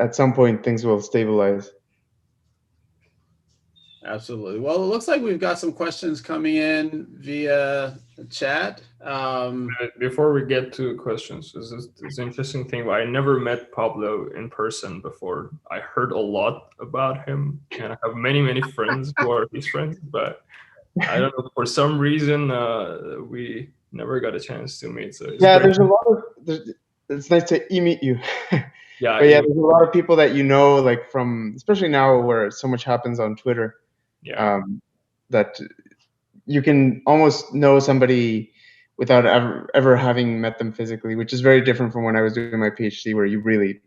at some point things will stabilize. Absolutely. Well, it looks like we've got some questions coming in via chat. Before we get to questions, this is this interesting thing. I never met Pablo in person before. I heard a lot about him, and I have many friends who are his friends, but I don't know, for some reason we never got a chance to meet. So it's There's a lot of. It's nice to meet you. Yeah, But yeah, there's a lot of people that you know, like from, especially now where so much happens on Twitter, that you can almost know somebody without ever having met them physically, which is very different from when I was doing my PhD, where you really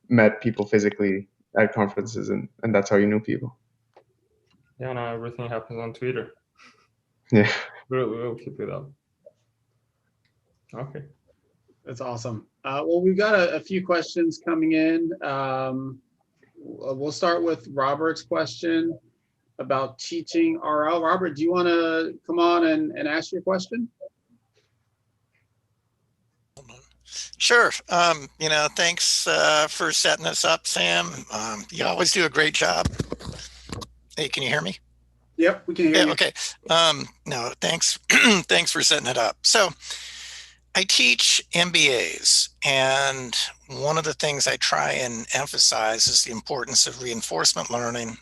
met people physically at conferences, and that's how you knew people. Yeah, now everything happens on Twitter. Yeah. We'll keep it up. Okay. That's awesome. Well, we've got a few questions coming in. We'll start with Robert's question about teaching RL. Robert, do you want to come on and ask your question? Sure. Thanks for setting this up, Sam. You always do a great job. Hey, can you hear me? Yep, we can hear you. Okay. No, thanks. Thanks for setting it up. So I teach MBAs, and one of the things I try and emphasize is the importance of reinforcement learning.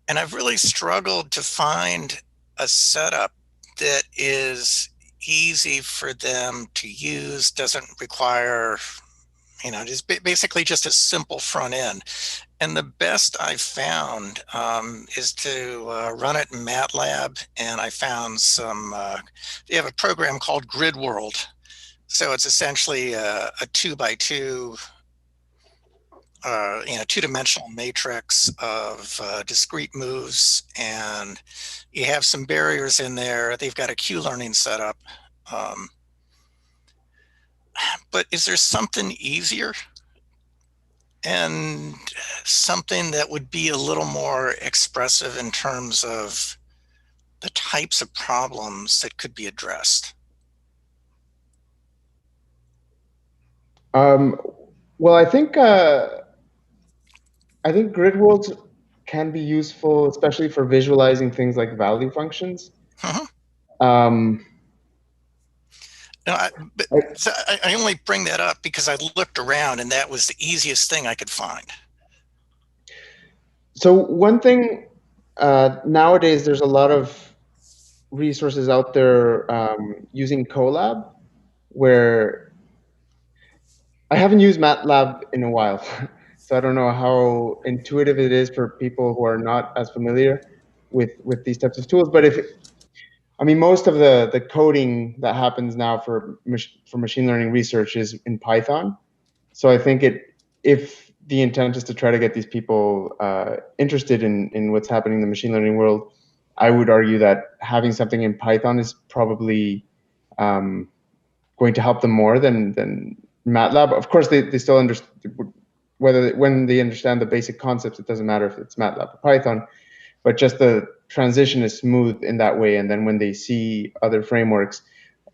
And I've really struggled to find a setup that is easy for them to use, doesn't require, just basically just a simple front end. And the best I've found is to run it in MATLAB, and I found they have a program called Grid World. So it's essentially a 2x2, two-dimensional matrix of discrete moves, and you have some barriers in there. They've got a Q-learning setup. But is there something easier and something that would be a little more expressive in terms of the types of problems that could be addressed? Well, I think grid worlds can be useful, especially for visualizing things like value functions. I only bring that up because I looked around and that was the easiest thing I could find. So one thing, nowadays there's a lot of resources out there using Colab, where I haven't used MATLAB in a while, so I don't know how intuitive it is for people who are not as familiar with these types of tools. But most of the coding that happens now for machine learning research is in Python. So I think if the intent is to try to get these people interested in what's happening in the machine learning world, I would argue that having something in Python is probably going to help them more than MATLAB. Of course, they still understand when they understand the basic concepts. It doesn't matter if it's MATLAB or Python, but just the transition is smooth in that way. And then when they see other frameworks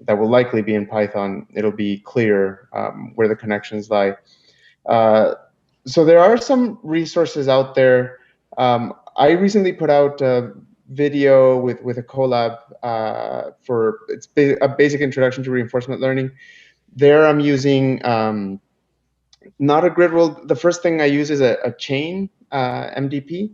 that will likely be in Python, it'll be clear where the connections lie. So there are some resources out there. I recently put out a video with a collab for a basic introduction to reinforcement learning. There I'm using not a grid world. The first thing I use is a chain MDP,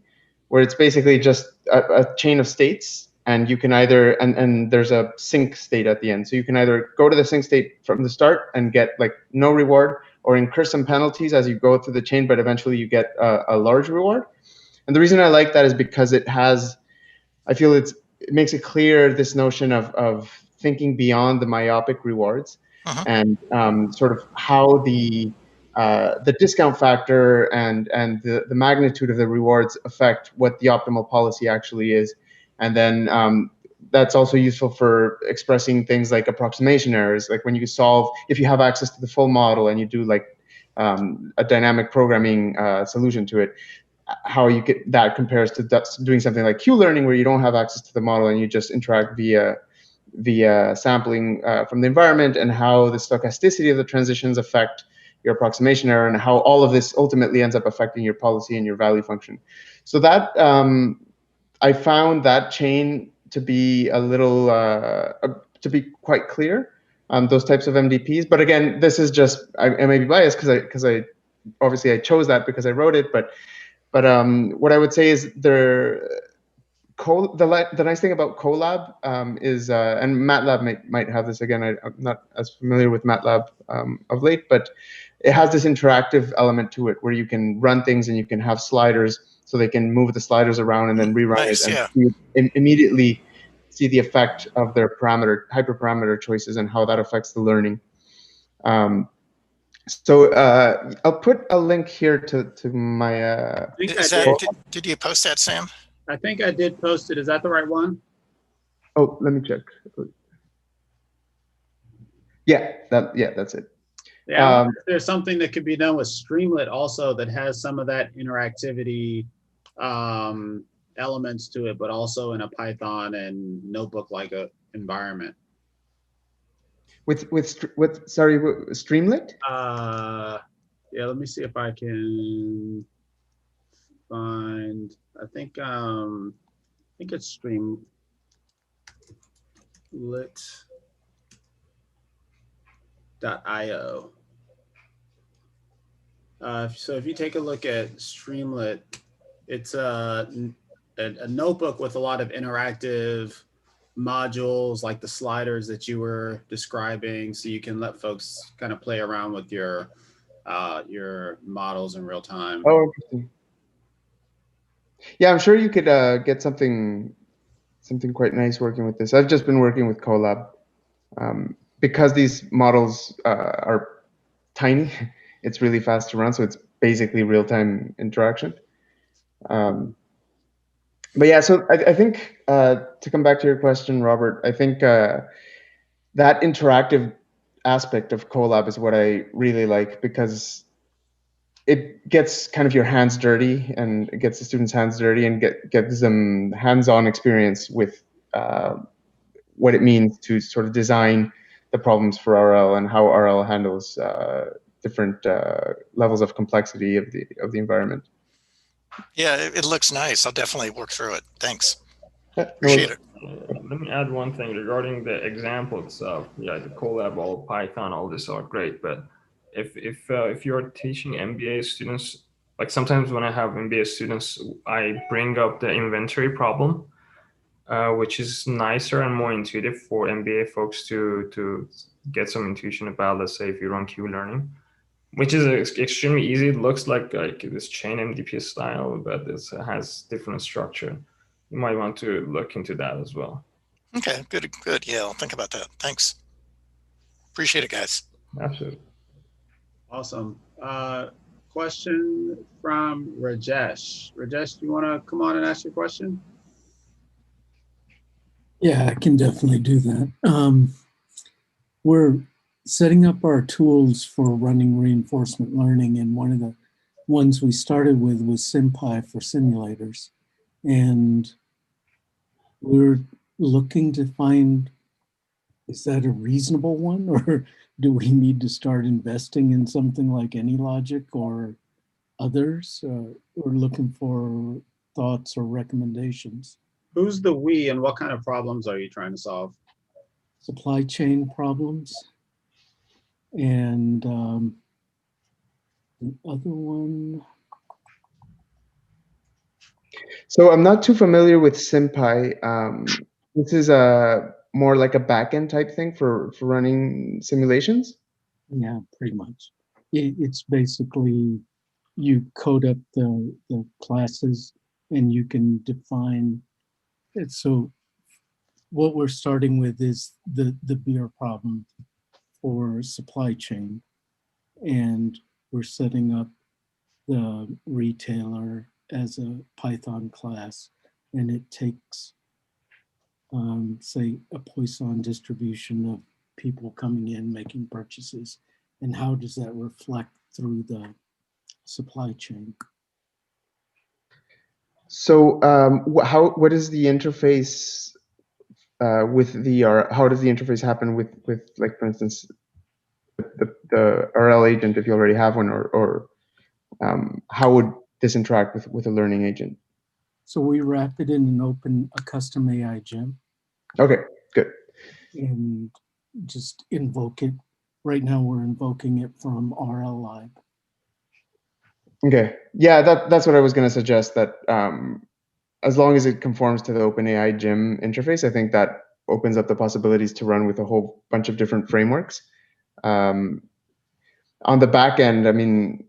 where it's basically just a chain of states, and you can either, and there's a sync state at the end. So you can either go to the sync state from the start and get like no reward, or incur some penalties as you go through the chain, but eventually you get a large reward. And the reason I like that is because I feel it makes it clear this notion of thinking beyond the myopic rewards, and sort of how the discount factor and the magnitude of the rewards affect what the optimal policy actually is. And then that's also useful for expressing things like approximation errors, like when you solve, if you have access to the full model and you do like a dynamic programming solution to it, how you get that compares to doing something like Q-learning, where you don't have access to the model and you just interact via sampling from the environment, and how the stochasticity of the transitions affect your approximation error, and how all of this ultimately ends up affecting your policy and your value function. So that I found that chain to be a little to be quite clear. Those types of MDPs, but again, this is just I may be biased because I obviously I chose that because I wrote it, but what I would say is the nice thing about Colab is, and MATLAB might have this again. I'm not as familiar with MATLAB of late, but it has this interactive element to it where you can run things and you can have sliders, so they can move the sliders around and then rerun Nice, it, yeah. and you immediately see the effect of their hyperparameter choices and how that affects the learning. So I'll put a link here to my. Did you post that, Sam? I think I did post it. Is that the right one? Oh, let me check. Yeah, that's it. Yeah, I wonder if there's something that could be done with Streamlit also that has some of that interactivity elements to it, but also in a Python and notebook-like environment. With Streamlit? Yeah, let me see if I can find. I think it's Streamlit.io. So if you take a look at Streamlit, it's a notebook with a lot of interactive modules like the sliders that you were describing, so you can let folks kind of play around with your models in real time. Oh, interesting. Yeah, I'm sure you could get something quite nice working with this. I've just been working with Colab because these models are tiny. It's really fast to run, so it's basically real-time interaction. But yeah, so I think to come back to your question, Robert, I think that interactive aspect of Colab is what I really like, because it gets kind of your hands dirty, and it gets the students' hands dirty, and gives them hands-on experience with what it means to sort of design the problems for RL and how RL handles different levels of complexity of the environment. Yeah, it looks nice. I'll definitely work through it. Thanks. Yeah, Appreciate it. Let me add one thing regarding the example itself. Yeah, the Colab, all Python, all this are great, but if you're teaching MBA students, like sometimes when I have MBA students, I bring up the inventory problem, which is nicer and more intuitive for MBA folks to get some intuition about. Let's say if you run Q learning, which is extremely easy. It looks like this chain MDP style, but it has different structure. You might want to look into that as well. Okay, good. Yeah, I'll think about that. Thanks. Appreciate it, guys. Absolutely. Awesome. Question from Rajesh. Rajesh, do you want to come on and ask your question? Yeah, I can definitely do that. We're setting up our tools for running reinforcement learning, and one of the ones we started with was SymPy for simulators. And we're looking to find, is that a reasonable one, or do we need to start investing in something like AnyLogic or others? We're looking for thoughts or recommendations. Who's the we, and what kind of problems are you trying to solve? Supply chain problems. And the other one. So I'm not too familiar with SymPy. This is more like a backend type thing for running simulations. Yeah, pretty much. It's basically you code up the classes and you can define it. So what we're starting with is the beer problem for supply chain, and we're setting up the retailer as a Python class, and it takes say a Poisson distribution of people coming in making purchases, and how does that reflect through the supply chain. So what is the interface with the how does the interface happen with, like, for instance, the RL agent if you already have one, or how would this interact with a learning agent? So we wrap it in and open a custom AI gem Okay, good. and just invoke it. Right now we're invoking it from RL Lib. Okay, yeah, that's what I was going to suggest, that as long as it conforms to the OpenAI gem interface, I think that opens up the possibilities to run with a whole bunch of different frameworks. On the back end, I mean,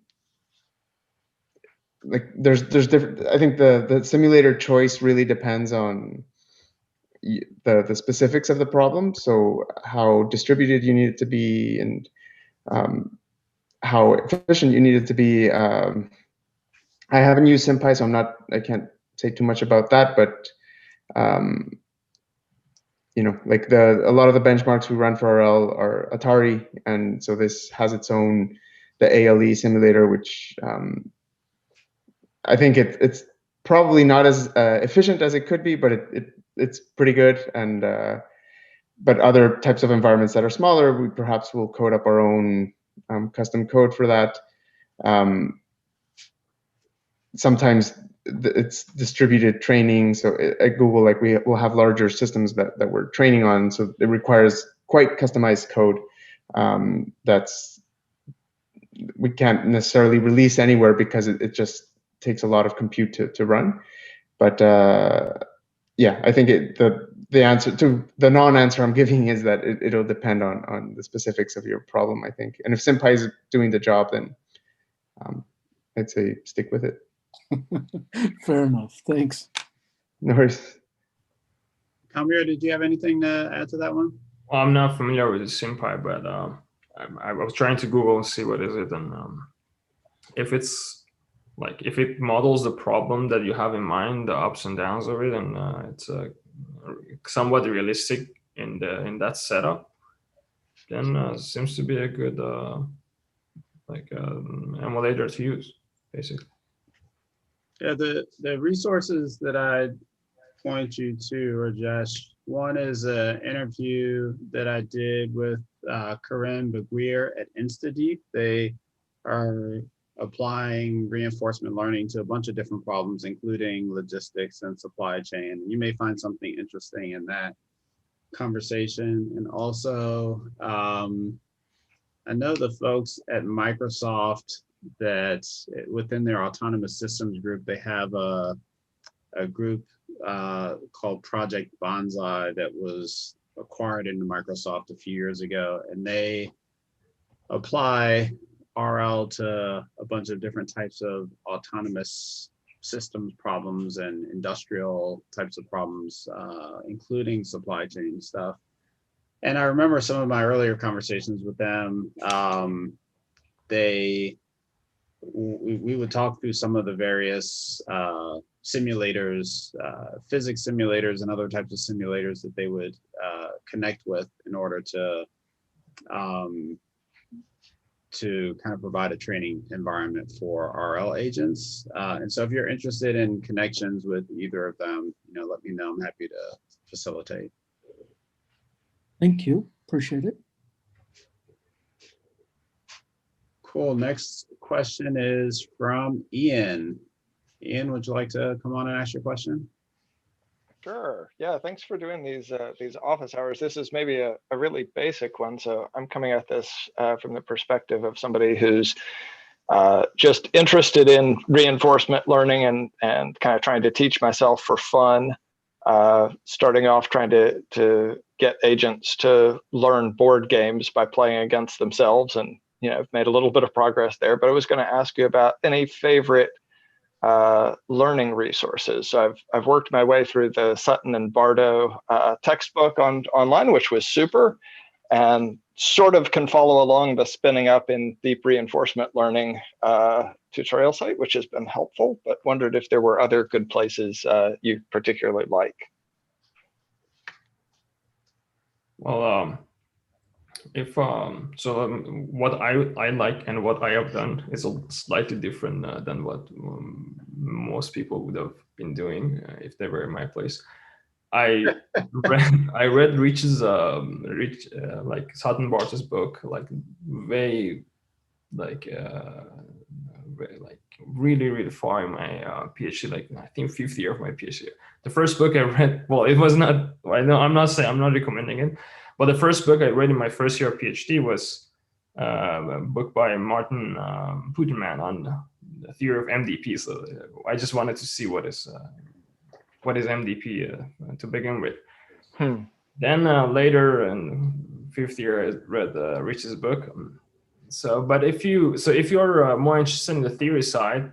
like there's different. I think the simulator choice really depends on the specifics of the problem. So how distributed you need it to be, and how efficient you need it to be. I haven't used SymPy, so I can't say too much about that, but you know, like a lot of the benchmarks we run for RL are Atari, and so this has its own, the ALE simulator, which I think it's probably not as efficient as it could be, but it's pretty good. And but other types of environments that are smaller, we perhaps will code up our own custom code for that. Sometimes it's distributed training. So at Google, like we will have larger systems that we're training on. So it requires quite customized code that's we can't necessarily release anywhere because it just takes a lot of compute to run. But yeah, I think the answer to the non-answer I'm giving is that it'll depend on the specifics of your problem, I think. And if SymPy is doing the job, then I'd say stick with it. Fair enough. Thanks. No worries. Kamir, did you have anything to add to that one? Well, I'm not familiar with SymPy, but I was trying to Google and see what is it, and if it's like if it models the problem that you have in mind, the ups and downs of it, and it's somewhat realistic in that setup, then seems to be a good emulator to use, basically. Yeah, the resources that I point you to, Rajesh, one is an interview that I did with Corinne Beguier at InstaDeep. They are applying reinforcement learning to a bunch of different problems, including logistics and supply chain. You may find something interesting in that conversation. And also, I know the folks at Microsoft that within their autonomous systems group, they have a group called Project Bonsai that was acquired into Microsoft a few years ago, and they apply RL to a bunch of different types of autonomous systems problems and industrial types of problems, including supply chain stuff. And I remember some of my earlier conversations with them. We would talk through some of the various simulators, physics simulators and other types of simulators that they would connect with in order to kind of provide a training environment for RL agents. And so if you're interested in connections with either of them, let me know. I'm happy to facilitate. Thank you. Appreciate it. Cool. Next question is from Ian. Ian, would you like to come on and ask your question? Sure. Yeah, thanks for doing these office hours. This is maybe a really basic one. So I'm coming at this from the perspective of somebody who's just interested in reinforcement learning and kind of trying to teach myself for fun. Starting off trying to get agents to learn board games by playing against themselves, and I've made a little bit of progress there. But I was going to ask you about any favorite learning resources. So I've worked my way through the Sutton and Bardo textbook online, which was super, and sort of can follow along the spinning up in deep reinforcement learning tutorial site, which has been helpful, but wondered if there were other good places you particularly like. Well, what I like and what I have done is slightly different than what most people would have been doing if they were in my place. I read Rich's like Sutton Bart's book, like way like really far in my PhD, like I think 5th year of my PhD. The first book I read, well, it was not. I know I'm not recommending it, but the first book I read in my first year of PhD was a book by Martin Puterman on the theory of MDP. So I just wanted to see what is MDP to begin with. Then later in 5th year, I read Rich's book. But if you're more interested in the theory side,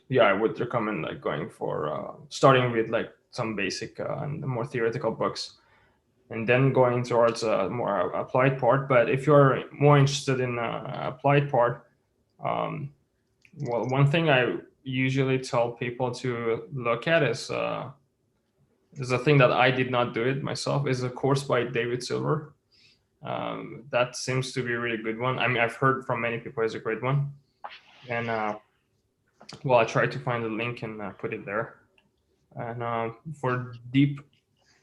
yeah, I would recommend like going for starting with like some basic and more theoretical books, and then going towards a more applied part. But if you're more interested in applied part, well, one thing I usually tell people to look at is a thing that I did not do it myself, is a course by David Silver. That seems to be a really good one. I mean, I've heard from many people it's a great one. And well, I tried to find the link and put it there. And for deep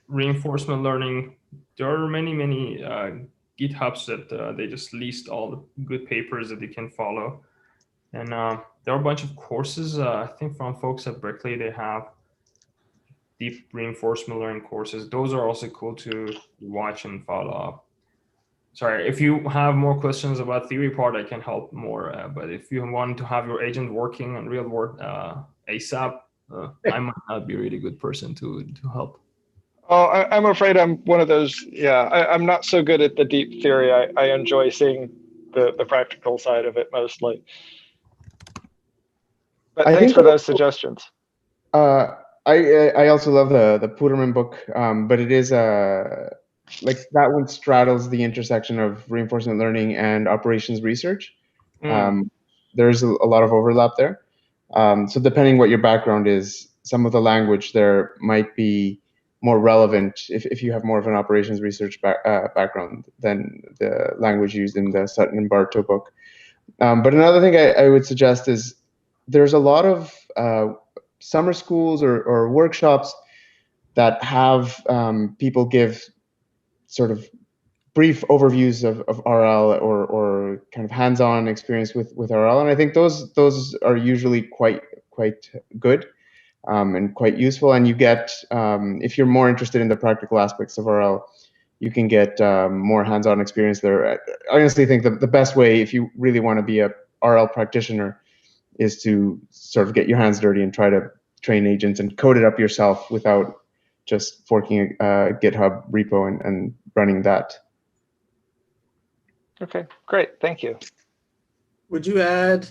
reinforcement learning, there are many GitHubs that they just list all the good papers that you can follow. And there are a bunch of courses. I think from folks at Berkeley, they have deep reinforcement learning courses. Those are also cool to watch and follow up. Sorry, if you have more questions about theory part, I can help more. But if you want to have your agent working on real world ASAP, I might not be a really good person to help. Oh, I'm afraid I'm one of those. Yeah, I'm not so good at the deep theory. I enjoy seeing the practical side of it mostly. But thanks for those suggestions. I also love the Puterman book, but it is like that one straddles the intersection of reinforcement learning and operations research. There's a lot of overlap there. So depending what your background is, some of the language there might be more relevant if you have more of an operations research background than the language used in the Sutton and Bartow book. But another thing I would suggest is there's a lot of summer schools or workshops that have people give sort of brief overviews of RL or kind of hands-on experience with RL, and I think those are usually quite good and quite useful. And you get if you're more interested in the practical aspects of RL, you can get more hands-on experience there. I honestly think the best way, if you really want to be a RL practitioner, is to sort of get your hands dirty and try to train agents and code it up yourself without just forking a GitHub repo and running that. Okay, great, thank you. Would you add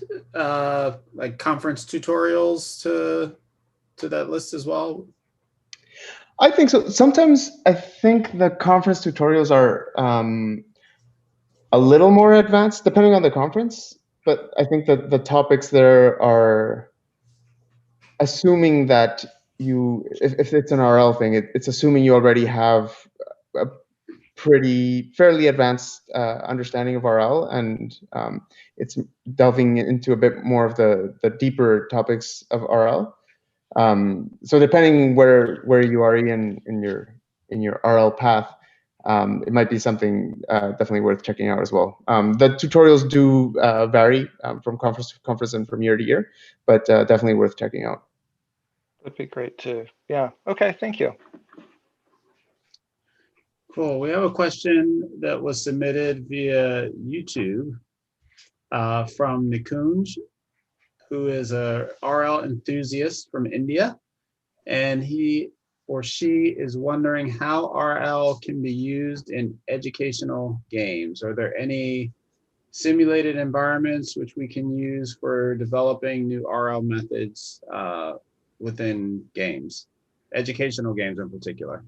like conference tutorials to that list as well? I think so. Sometimes I think the conference tutorials are a little more advanced depending on the conference, but I think that the topics there are assuming that if it's an RL thing, it's assuming you already have a fairly advanced understanding of RL, and it's delving into a bit more of the deeper topics of RL. So depending where you are in your RL path, it might be something definitely worth checking out as well. The tutorials do vary from conference to conference and from year to year, but definitely worth checking out. That'd be great too. Yeah. Okay. Thank you. Cool. We have a question that was submitted via YouTube from Nikunj, who is a RL enthusiast from India, and he or she is wondering how RL can be used in educational games. Are there any simulated environments which we can use for developing new RL methods within games, educational games in particular?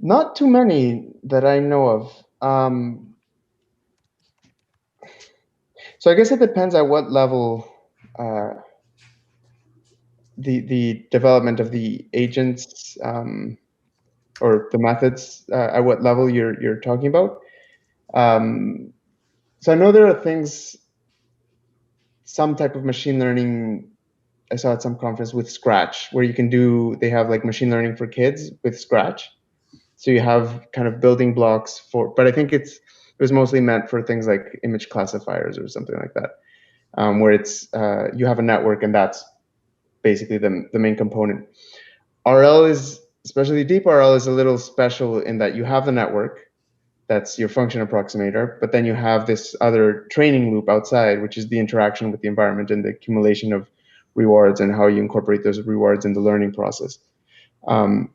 Not too many that I know of. So I guess it depends at what level the development of the agents or the methods at what level you're talking about. So I know there are things, some type of machine learning I saw at some conference with Scratch, where you can do, they have like machine learning for kids with Scratch. So you have kind of building blocks for, but I think it was mostly meant for things like image classifiers or something like that, where it's you have a network and that's basically the main component. RL is, especially deep RL, is a little special in that you have the network, that's your function approximator, but then you have this other training loop outside, which is the interaction with the environment and the accumulation of rewards and how you incorporate those rewards in the learning process. I'm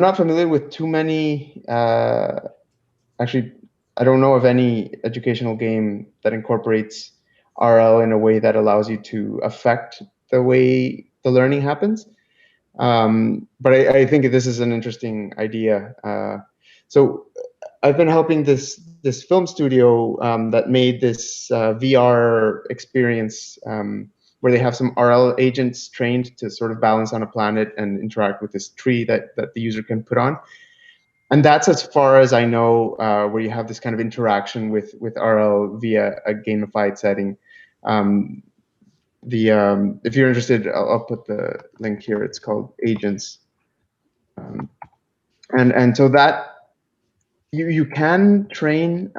not familiar with too many, actually, I don't know of any educational game that incorporates RL in a way that allows you to affect the way the learning happens. But I think this is an interesting idea. So I've been helping this film studio that made this VR experience where they have some RL agents trained to sort of balance on a planet and interact with this tree that the user can put on. And that's as far as I know, where you have this kind of interaction with RL via a gamified setting. If you're interested, I'll put the link here. It's called Agents, and so that you can train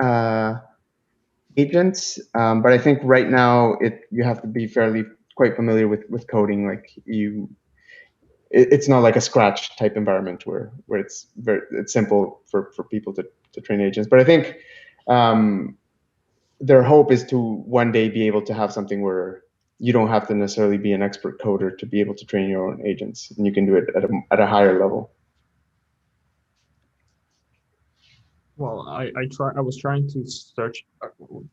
agents, but I think right now you have to be quite familiar with coding. Like it's not like a Scratch type environment where it's simple for people to train agents. But I think their hope is to one day be able to have something where you don't have to necessarily be an expert coder to be able to train your own agents, and you can do it at a higher level. Well, I was trying to search.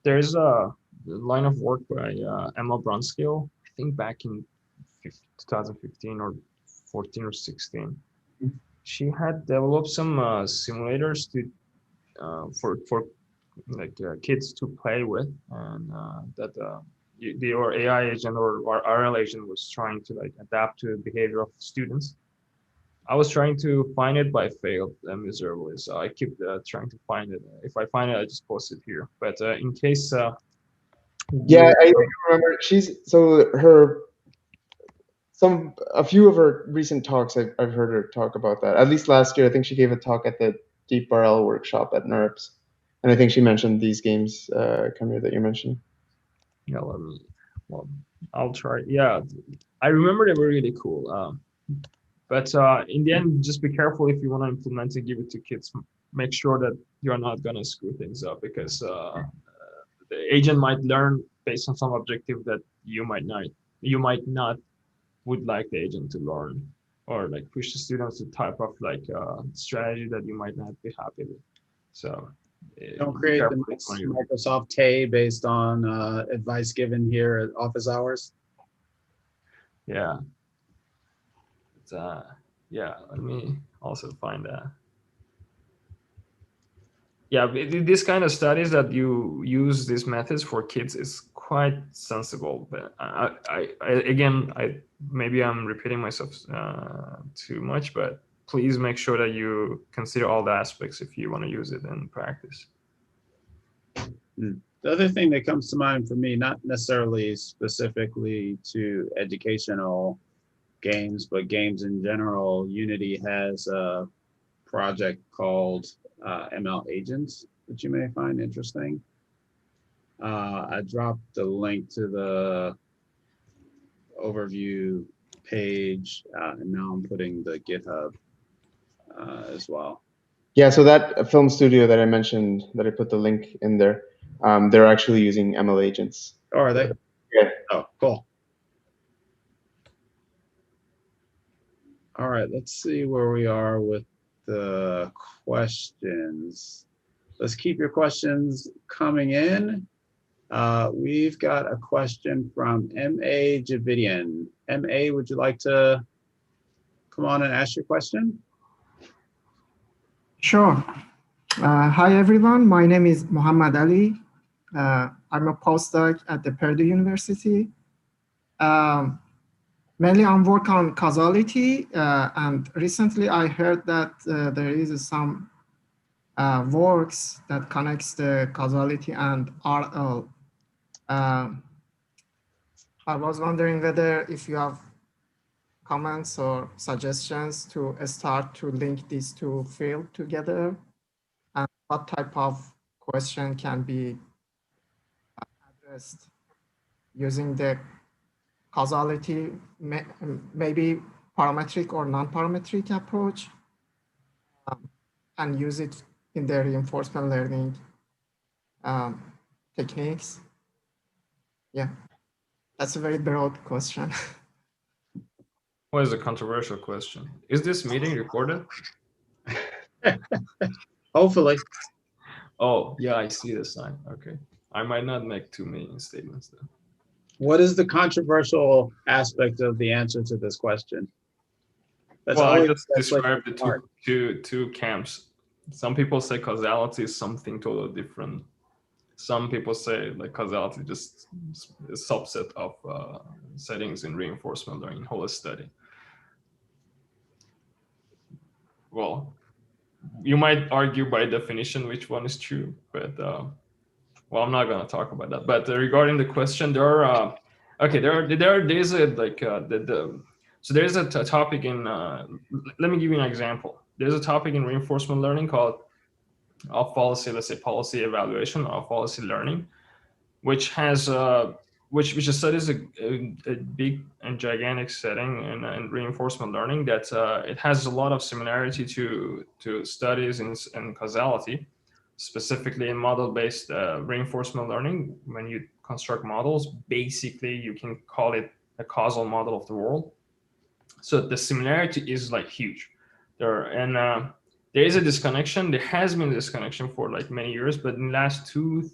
There's a line of work by Emma Brunskill, I think back in 2015 or 14 or 16. She had developed some simulators to for like kids to play with, and that your AI agent or RL agent was trying to like adapt to the behavior of students. I was trying to find it, but I failed miserably. So I keep trying to find it. If I find it, I just post it here. But in case, yeah, I remember a few of her recent talks. I've heard her talk about that. At least last year, I think she gave a talk at the Deep RL workshop at NERPS, and I think she mentioned these games, Kamir, that you're mentioning. Yeah, well, I'll try. Yeah, I remember they were really cool. But in the end, just be careful if you want to implement and give it to kids. Make sure that you're not gonna screw things up, because the agent might learn based on some objective that you might not would like the agent to learn, or like push the students to type of like strategy that you might not be happy with. So don't create the next Microsoft Tay based on advice given here at office hours. Yeah. Yeah, let me also find that. Yeah, this kind of studies that you use these methods for kids is quite sensible. But again, maybe I'm repeating myself too much, but please make sure that you consider all the aspects if you want to use it in practice. The other thing that comes to mind for me, not necessarily specifically to educational games, but games in general, Unity has a project called ML Agents that you may find interesting. I dropped the link to the overview page, and now I'm putting the GitHub as well. Yeah, so that film studio that I mentioned, that I put the link in there, they're actually using ML agents. Oh, are they? Yeah. Oh, cool. All right, let's see where we are with the questions. Let's keep your questions coming in. We've got a question from M.A. Javidian. M.A., would you like to come on and ask your question? Sure. Hi, everyone. My name is Muhammad Ali. I'm a postdoc at the Purdue University. Mainly I'm work on causality, and recently I heard that there is some works that connects the causality and RL. I was wondering whether if you have comments or suggestions to start to link these two fields together, and what type of question can be addressed using the causality, maybe parametric or non-parametric approach, and use it in the reinforcement learning techniques. Yeah, that's a very broad question. What is a controversial question? Is this meeting recorded? Hopefully. Oh, yeah, I see the sign. Okay. I might not make too many statements though. What is the controversial aspect of the answer to this question? That's Well, I always just that's like described the hard. two camps. Some people say causality is something totally different. Some people say like causality just is a subset of settings in reinforcement learning whole study. Well, you might argue by definition which one is true, but well, I'm not gonna talk about that. But regarding the question, there are okay, there's a like so there's a topic in let me give you an example. There's a topic in reinforcement learning called of policy, let's say policy evaluation of policy learning, which has which studies a big and gigantic setting in reinforcement learning that it has a lot of similarity to studies in causality, specifically in model-based reinforcement learning. When you construct models, basically you can call it a causal model of the world. So the similarity is like huge there, and there is a disconnection. There has been a disconnection for like many years, but in the last 2-3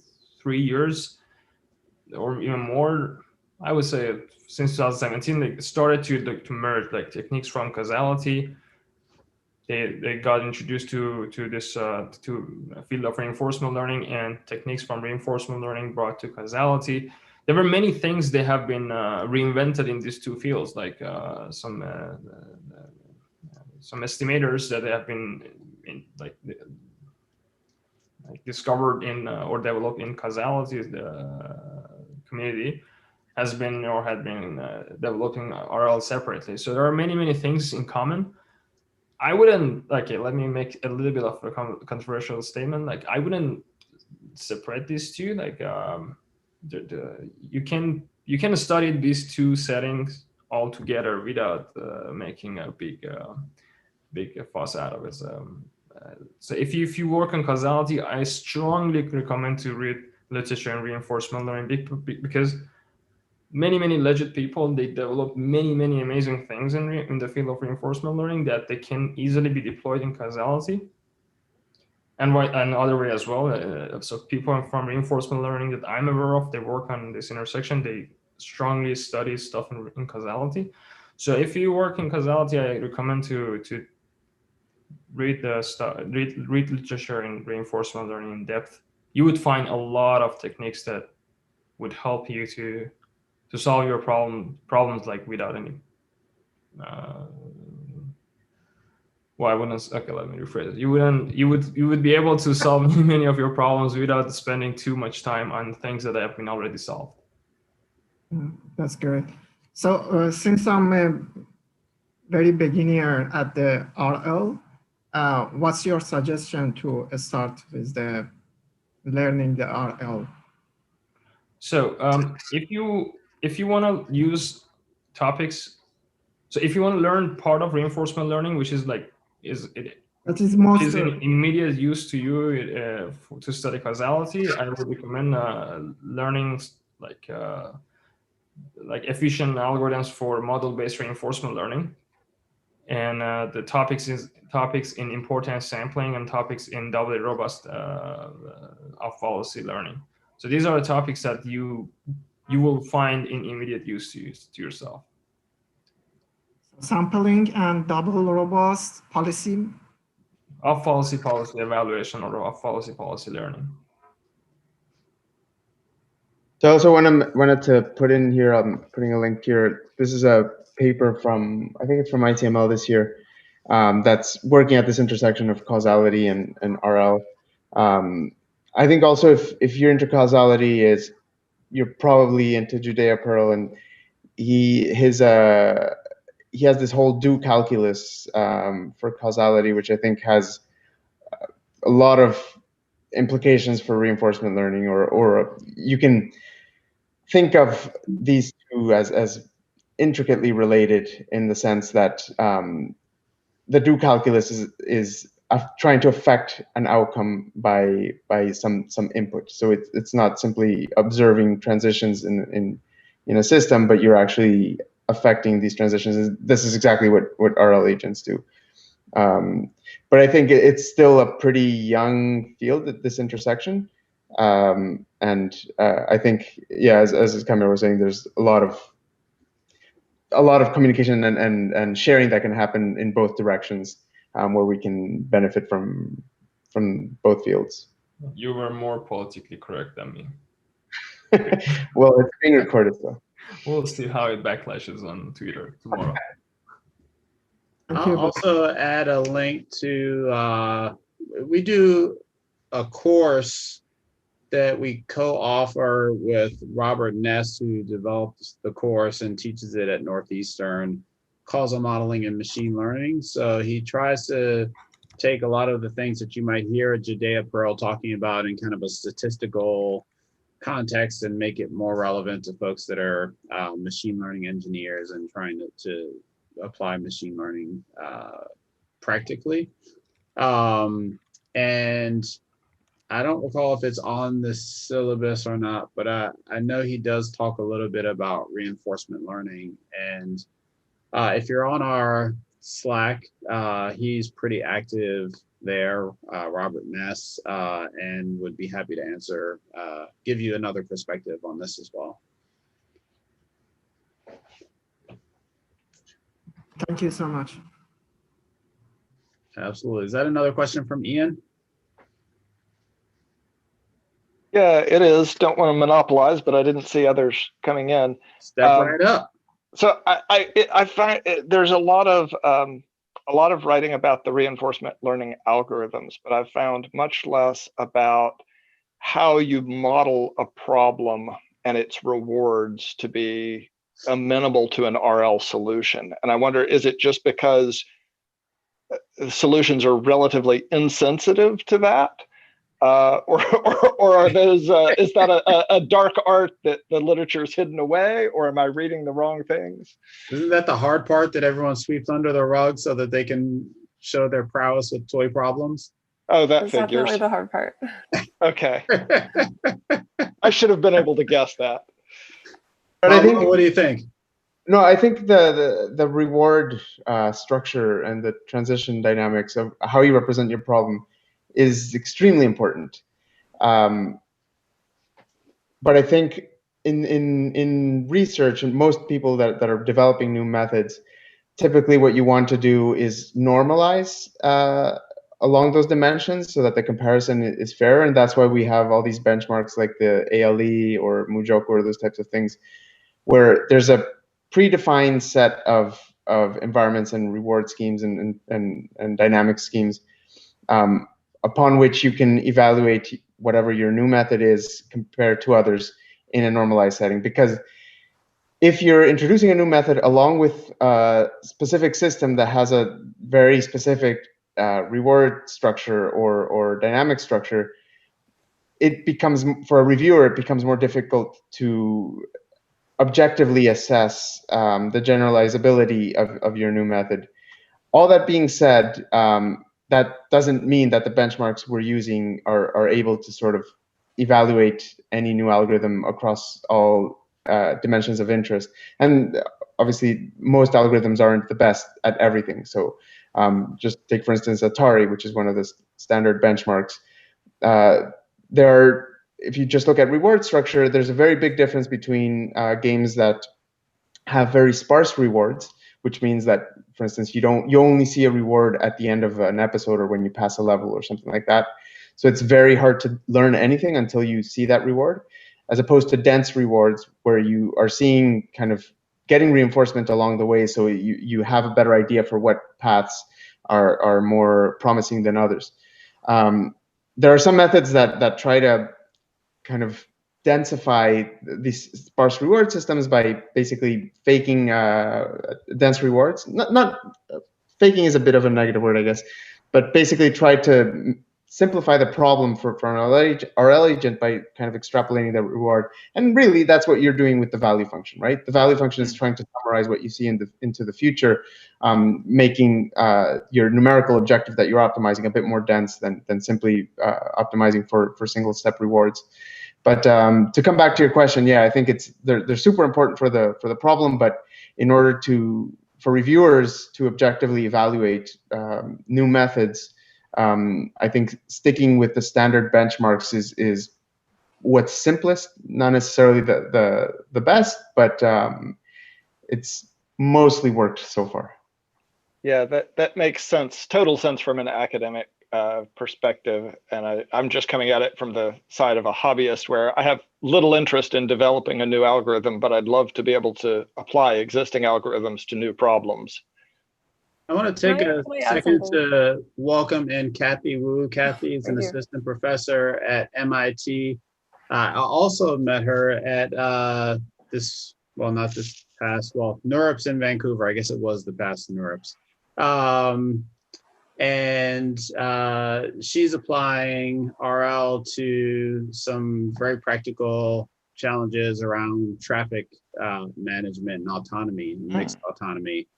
years or even more, I would say since 2017, they started to merge like techniques from causality. They got introduced to this to field of reinforcement learning, and techniques from reinforcement learning brought to causality. There were many things they have been reinvented in these two fields, like some estimators that have been like discovered in or developed in causality community has been or had been developing RL separately. So there are many things in common. I wouldn't, okay, let me make a little bit of a controversial statement. Like I wouldn't separate these two. Like you can study these two settings all together without making a big fuss out of it. So if you work on causality, I strongly recommend to read literature in reinforcement learning because many legit people, they develop many amazing things in the field of reinforcement learning that they can easily be deployed in causality and other way as well. So people from reinforcement learning that I'm aware of, they work on this intersection. They strongly study stuff in causality. So if you work in causality, I recommend to read read literature in reinforcement learning in depth. You would find a lot of techniques that would help you to solve your problems like without any well, I wouldn't. Okay, let me rephrase it. You would be able to solve many of your problems without spending too much time on things that have been already solved. That's great. So since I'm a very beginner at the RL, what's your suggestion to start with the learning the RL? So if you want to use topics, so if you want to learn part of reinforcement learning, which is like that is most is in immediate use to you to study causality, I would recommend learning like efficient algorithms for model-based reinforcement learning, and the topics in importance sampling and topics in doubly robust off-policy learning. So these are the topics that you will find in immediate use to yourself. Sampling and double robust policy. Off-policy evaluation or off-policy learning. So I also wanted to put in here, I'm putting a link here. This is a paper from, I think it's from ITML this year, that's working at this intersection of causality and RL. I think also if you're into causality, you're probably into Judea Pearl, and he has this whole do calculus for causality, which I think has a lot of implications for reinforcement learning, or you can think of these two as intricately related in the sense that the do calculus is trying to affect an outcome by some input. So it's not simply observing transitions in a system, but you're actually affecting these transitions. This is exactly what RL agents do. But I think it's still a pretty young field at this intersection. And I think, yeah, as Camille was saying, there's a lot of communication and sharing that can happen in both directions, where we can benefit from both fields. You were more politically correct than me. Well, it's being recorded, though. We'll see how it backlashes on Twitter tomorrow. I'll also add a link to, we do a course that we co-offer with Robert Ness, who developed the course and teaches it at Northeastern, causal modeling and machine learning. So he tries to take a lot of the things that you might hear Judea Pearl talking about in kind of a statistical context and make it more relevant to folks that are machine learning engineers and trying to apply machine learning practically. And I don't recall if it's on the syllabus or not, but I know he does talk a little bit about reinforcement learning. And if you're on our Slack, he's pretty active there, Robert Ness, and would be happy to answer, give you another perspective on this as well. Thank you so much. Absolutely. Is that another question from Ian? Yeah, it is. Don't want to monopolize, but I didn't see others coming in. Step right up. So I find there's a lot of writing about the reinforcement learning algorithms, but I've found much less about how you model a problem and its rewards to be amenable to an RL solution. And I wonder, is it just because solutions are relatively insensitive to that? Or are those, is that a dark art that the literature is hidden away, or am I reading the wrong things? Isn't that the hard part that everyone sweeps under the rug so that they can show their prowess with toy problems? Oh, that That's figures. definitely the hard part. Okay. I should have been able to guess that. But I think, what do you think? No, I think the reward structure and the transition dynamics of how you represent your problem is extremely important. But I think in research, and most people that are developing new methods, typically what you want to do is normalize along those dimensions so that the comparison is fair. And that's why we have all these benchmarks like the ALE or Mujoku or those types of things, where there's a predefined set of environments and reward schemes and dynamic schemes upon which you can evaluate whatever your new method is compared to others in a normalized setting. Because if you're introducing a new method along with a specific system that has a very specific reward structure or dynamic structure, it becomes, for a reviewer, it becomes more difficult to objectively assess the generalizability of your new method. All that being said, that doesn't mean that the benchmarks we're using are able to sort of evaluate any new algorithm across all dimensions of interest. And obviously, most algorithms aren't the best at everything. So just take, for instance, Atari, which is one of the standard benchmarks. If you just look at reward structure, there's a very big difference between games that have very sparse rewards, which means that, for instance, you only see a reward at the end of an episode or when you pass a level or something like that. So it's very hard to learn anything until you see that reward, as opposed to dense rewards where you are seeing kind of getting reinforcement along the way, so you have a better idea for what paths are more promising than others. There are some methods that try to kind of densify these sparse reward systems by basically faking dense rewards. Not faking is a bit of a negative word, I guess, but basically try to simplify the problem for an RL agent by kind of extrapolating the reward. And really, that's what you're doing with the value function, right? The value function is trying to summarize what you see into the future, making your numerical objective that you're optimizing a bit more dense than simply optimizing for single step rewards. But to come back to your question, yeah, I think they're super important for the problem, but in order for reviewers to objectively evaluate new methods, I think sticking with the standard benchmarks is what's simplest, not necessarily the best, but it's mostly worked so far. Yeah, that makes sense, total sense from an academic perspective. And I'm just coming at it from the side of a hobbyist where I have little interest in developing a new algorithm, but I'd love to be able to apply existing algorithms to new problems. I want to take a second to welcome in Kathy Wu. Kathy is an assistant professor at MIT. I also met her at not this past, NeurIPS in Vancouver. I guess it was the past NeurIPS. And she's applying RL to some very practical challenges around traffic management and autonomy, mixed autonomy.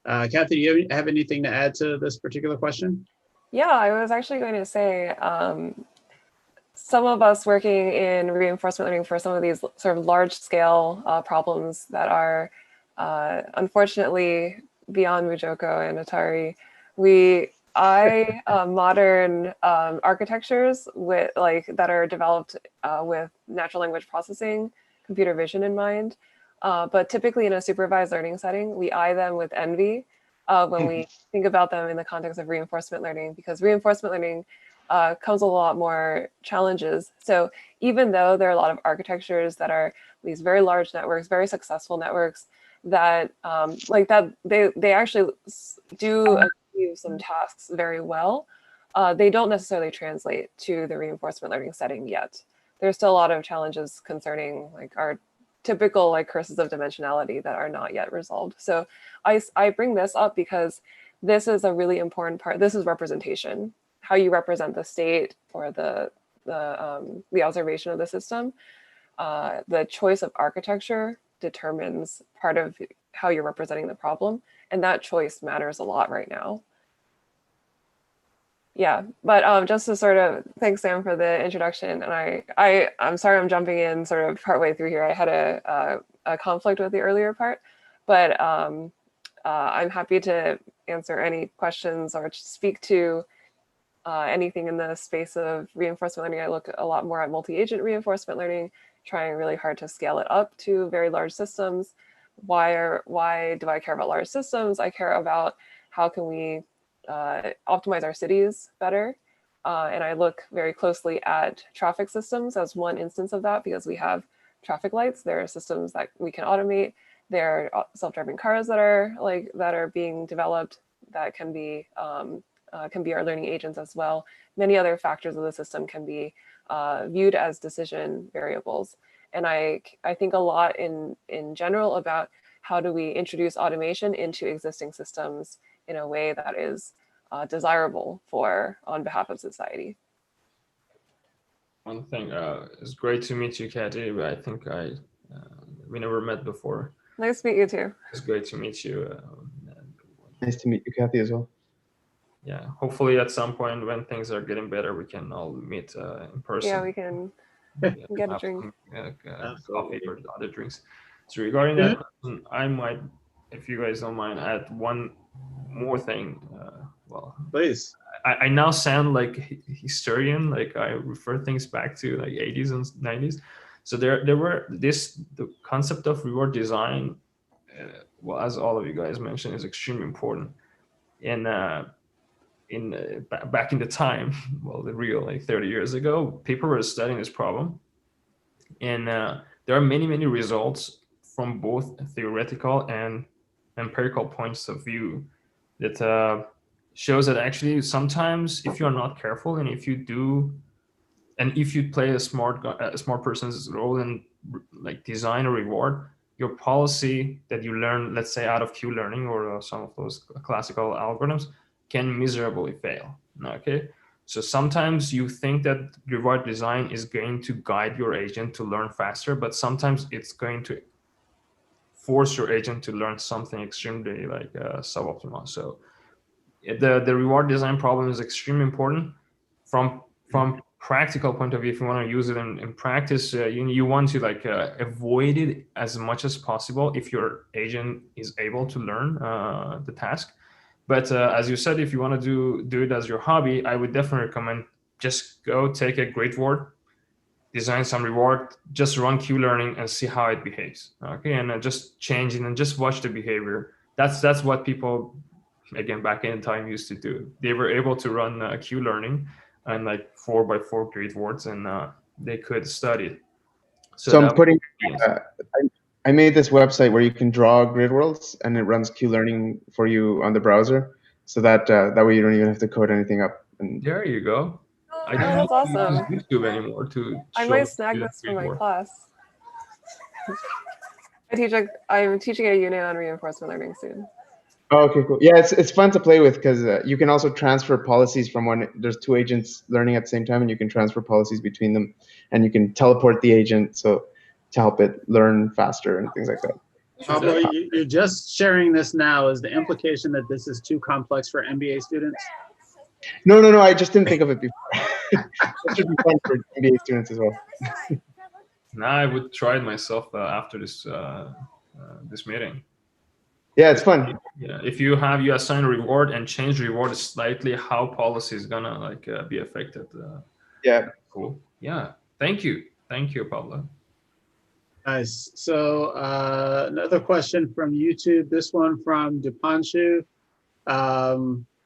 Kathy, do you have anything to add to this particular question? Yeah, I was actually going to say, some of us working in reinforcement learning for some of these sort of large scale problems that are unfortunately beyond Mujoko and Atari, modern architectures that are developed with natural language processing, computer vision in mind. But typically in a supervised learning setting, we eye them with envy when we think about them in the context of reinforcement learning, because reinforcement learning comes with a lot more challenges. So even though there are a lot of architectures that are these very large networks, very successful networks that they actually do achieve some tasks very well, they don't necessarily translate to the reinforcement learning setting yet. There's still a lot of challenges concerning our typical curses of dimensionality that are not yet resolved. So I bring this up because this is a really important part. This is representation, how you represent the state or the observation of the system. The choice of architecture determines part of how you're representing the problem, and that choice matters a lot right now. Yeah, but just to sort of thank Sam for the introduction, and I'm sorry I'm jumping in sort of partway through here. I had a conflict with the earlier part, but I'm happy to answer any questions or speak to anything in the space of reinforcement learning. I look a lot more at multi-agent reinforcement learning, trying really hard to scale it up to very large systems. Why do I care about large systems? I care about how can we optimize our cities better. And I look very closely at traffic systems as one instance of that, because we have traffic lights. There are systems that we can automate. There are self-driving cars that are being developed that can be our learning agents as well. Many other factors of the system can be viewed as decision variables. And I think a lot in general about how do we introduce automation into existing systems in a way that is desirable on behalf of society. One thing, it's great to meet you, Kathy, but I think we never met before. Nice to meet you too. It's great to meet you. Nice to meet you, Kathy, as well. Yeah, hopefully at some point when things are getting better, we can all meet in person. Yeah, we can get a drink. Coffee or other drinks. So regarding that question, I might, if you guys don't mind, add one more thing. Please. I now sound like a historian, like I refer things back to 80s and 90s. So there were the concept of reward design, as all of you guys mentioned, is extremely important. And back in the time, the real 30 years ago, people were studying this problem, and there are many results from both theoretical and empirical points of view that shows that actually sometimes if you're not careful and if you do And if you play a smart person's role in like design a reward, your policy that you learn, let's say out of Q-learning or some of those classical algorithms, can miserably fail. Okay, so sometimes you think that reward design is going to guide your agent to learn faster, but sometimes it's going to force your agent to learn something extremely like suboptimal. So the reward design problem is extremely important from practical point of view. If you want to use it in practice, you want to like avoid it as much as possible if your agent is able to learn the task. But as you said, if you want to do it as your hobby, I would definitely recommend just go take a great word, design some reward, just run Q-learning and see how it behaves. Okay, and just change it and just watch the behavior. That's what people, again, back in time used to do. They were able to run Q-learning and like 4x4 grid words, and they could study it. So I'm putting, I made this website where you can draw grid worlds and it runs Q-learning for you on the browser, so that that way you don't even have to code anything up. And there you go. I don't that's awesome. use YouTube anymore to I might snag this for my class. I'm teaching a unit on reinforcement learning soon. Oh, okay, cool. Yeah, it's fun to play with because you can also transfer policies from when there's two agents learning at the same time, and you can transfer policies between them, and you can teleport the agent so to help it learn faster and things like that. Pablo, you're just sharing this now. Is the implication that this is too complex for MBA students? No, I just didn't think of it before. It should be fun for MBA students as well. Now I would try it myself after this this meeting. Yeah, it's fun. Yeah, if you assign a reward and change the reward slightly, how policy is gonna like be affected. Yeah. Cool. Yeah. Thank you, Pablo. Nice. So another question from YouTube. This one from Dipanshu.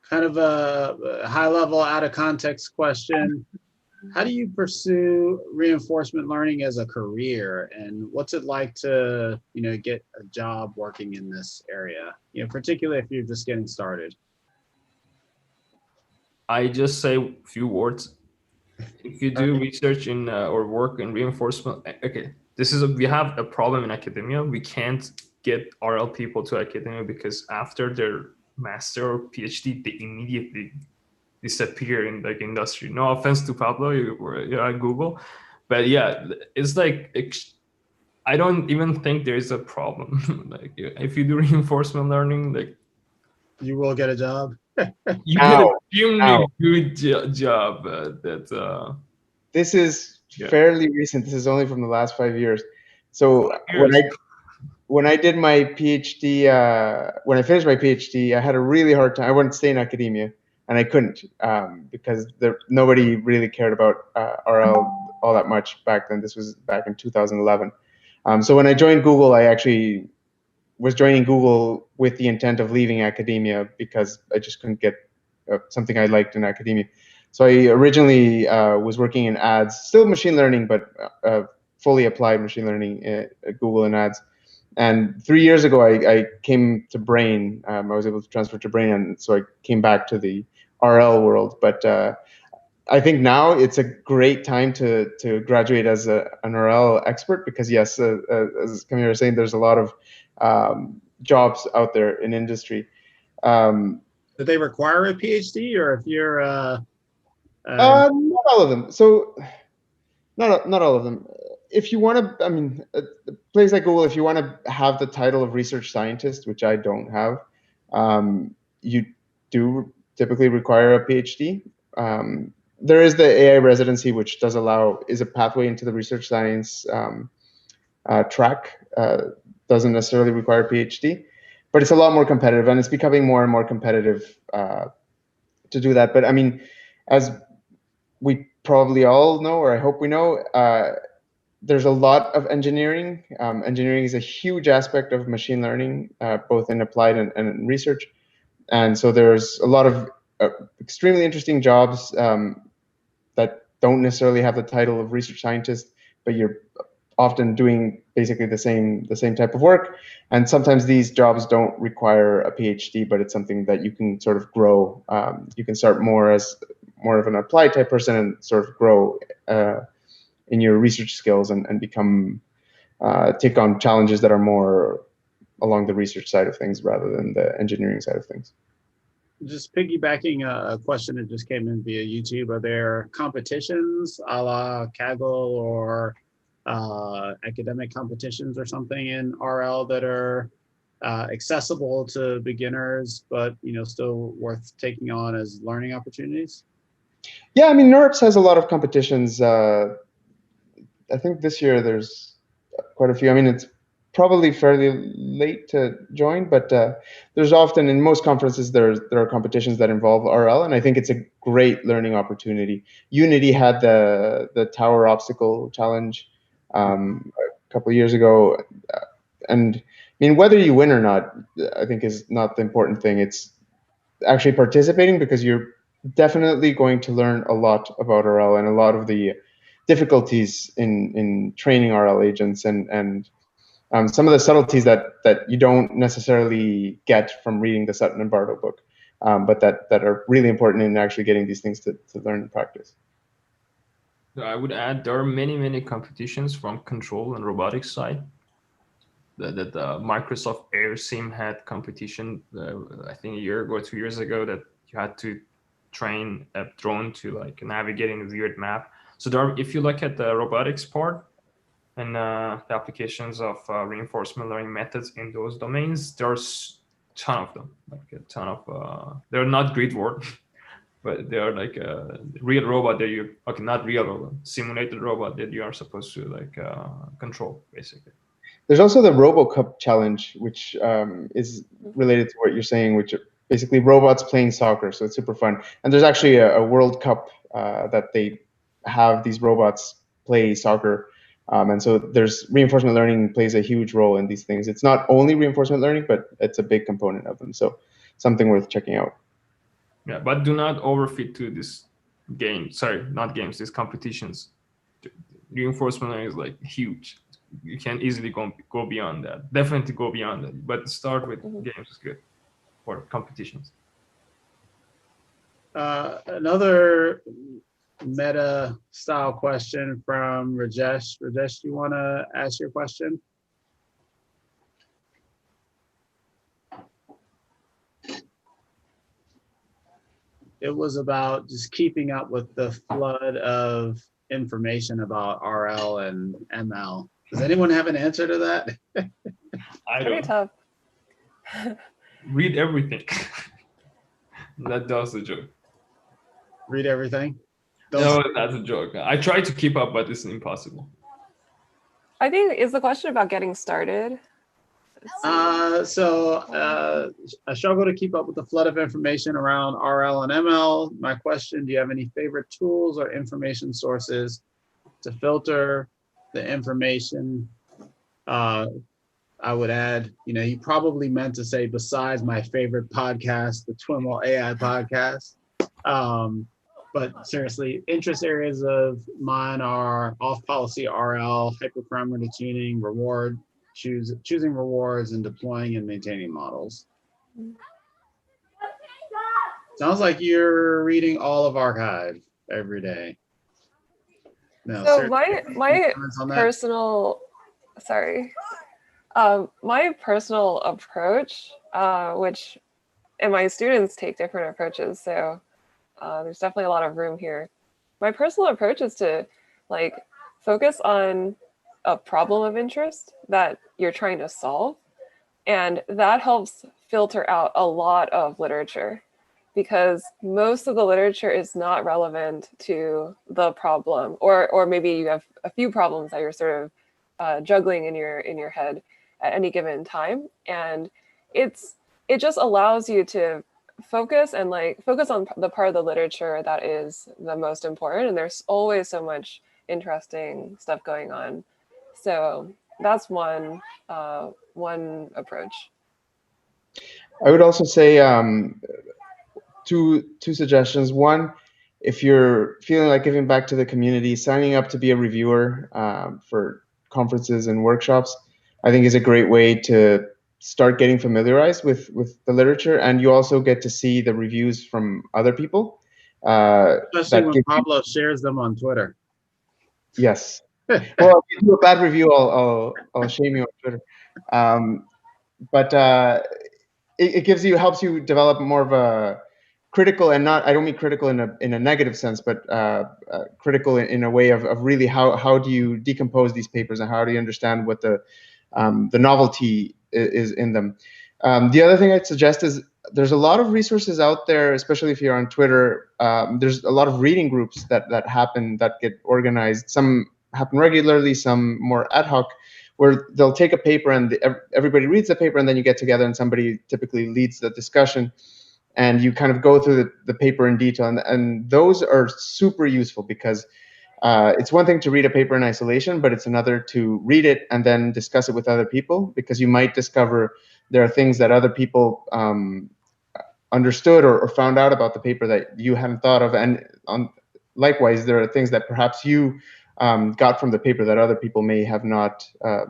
Kind of a high-level, out-of-context question. How do you pursue reinforcement learning as a career, and what's it like to, get a job working in this area? Particularly if you're just getting started. I just say a few words. If you do research in or work in reinforcement, okay, we have a problem in academia. We can't get RL people to academia because after their master or PhD, they immediately disappear in like industry. No offense to Pablo, you're at Google, but yeah, it's like I don't even think there is a problem. Like if you do reinforcement learning, like you will get a job. You get a extremely good job. This is fairly recent. This is only from the last 5 years. So when I did my PhD, when I finished my PhD, I had a really hard time. I wanted to stay in academia, and I couldn't because nobody really cared about RL all that much back then. This was back in 2011. So when I joined Google, I actually was joining Google with the intent of leaving academia because I just couldn't get something I liked in academia. So I originally was working in ads, still machine learning, but fully applied machine learning at Google and ads. And 3 years ago, I came to Brain. I was able to transfer to Brain, and so I came back to the RL world. But I think now it's a great time to graduate as an RL expert because, yes, as Camille was saying, there's a lot of jobs out there in industry. Do they require a PhD, or if you're not all of them. So not all of them. If you want to, I mean, a place like Google, if you want to have the title of research scientist, which I don't have, you do typically require a PhD. There is the AI residency, which is a pathway into the research science track. Doesn't necessarily require a PhD, but it's a lot more competitive, and it's becoming more and more competitive to do that. But I mean, as we probably all know, or I hope we know, there's a lot of engineering. Engineering is a huge aspect of machine learning, both in applied and research. And so there's a lot of extremely interesting jobs that don't necessarily have the title of research scientist, but you're often doing basically the same type of work. And sometimes these jobs don't require a PhD, but it's something that you can sort of grow. You can start more more of an applied type person and sort of grow in your research skills and become take on challenges that are more along the research side of things rather than the engineering side of things. Just piggybacking a question that just came in via YouTube, are there competitions a la Kaggle or academic competitions or something in RL that are accessible to beginners, but still worth taking on as learning opportunities? Yeah, I mean, NeurIPS has a lot of competitions. I think this year there's quite a few. I mean, it's probably fairly late to join, but there's often, in most conferences, there are competitions that involve RL, and I think it's a great learning opportunity. Unity had the Tower Obstacle Challenge a couple of years ago, and I mean, whether you win or not, I think is not the important thing. It's actually participating, because you're definitely going to learn a lot about RL and a lot of the difficulties in training RL agents and some of the subtleties that you don't necessarily get from reading the Sutton and Bardo book, but that are really important in actually getting these things to learn and practice. I would add there are many competitions from control and robotics side. That Microsoft AirSim had competition, I think a year ago, 2 years ago, that you had to train a drone to like navigate in a weird map. So there are, if you look at the robotics part and the applications of reinforcement learning methods in those domains, there's a ton of them, like a ton of, they're not grid word, but they are like a real robot that you, okay, not real robot, simulated robot that you are supposed to like control, basically. There's also the RoboCup challenge, which is related to what you're saying, which are basically robots playing soccer. So it's super fun. And there's actually a World Cup that they have these robots play soccer. And so there's reinforcement learning plays a huge role in these things. It's not only reinforcement learning, but it's a big component of them. So something worth checking out. Yeah, but do not overfit to this game. Sorry, not games, these competitions. Reinforcement learning is like huge. You can easily go beyond that. Definitely go beyond that. But start with games is good, or competitions. Another meta style question from Rajesh. Rajesh, you want to ask your question? It was about just keeping up with the flood of information about RL and ML. Does anyone have an answer to that? I Pretty tough. Read everything. That was a joke. Read everything? No, that's a joke. I try to keep up, but it's impossible. I think, is the question about getting started? I struggle to keep up with the flood of information around RL and ML. My question, do you have any favorite tools or information sources to filter the information? I would add, he probably meant to say besides my favorite podcast, the TWiML AI podcast. But seriously, interest areas of mine are off-policy RL, hyperparameter tuning, choosing rewards, and deploying and maintaining models. Sounds like you're reading all of Archive every day. No, so my personal, my personal approach, which, and my students take different approaches, so there's definitely a lot of room here. My personal approach is to focus on a problem of interest that you're trying to solve. And that helps filter out a lot of literature, because most of the literature is not relevant to the problem, or maybe you have a few problems that you're sort of juggling in your head at any given time. And it just allows you to focus on the part of the literature that is the most important. And there's always so much interesting stuff going on. So that's one approach. I would also say two suggestions. One, if you're feeling like giving back to the community, signing up to be a reviewer for conferences and workshops, I think is a great way to start getting familiarized with the literature. And you also get to see the reviews from other people. Especially that when give Pablo shares them on Twitter. yes. Well, if you do a bad review, I'll shame you on Twitter. But it gives you, helps you develop more of a critical, and not, I don't mean critical in a negative sense, but critical in a way of really how do you decompose these papers, and how do you understand what the novelty is in them. The other thing I'd suggest is there's a lot of resources out there, especially if you're on Twitter. There's a lot of reading groups that get organized. Some happen regularly, some more ad hoc, where they'll take a paper and everybody reads the paper, and then you get together and somebody typically leads the discussion, and you kind of go through the paper in detail. And those are super useful, because it's one thing to read a paper in isolation, but it's another to read it and then discuss it with other people, because you might discover there are things that other people understood or found out about the paper that you hadn't thought of. And likewise, there are things that perhaps you got from the paper that other people may have not have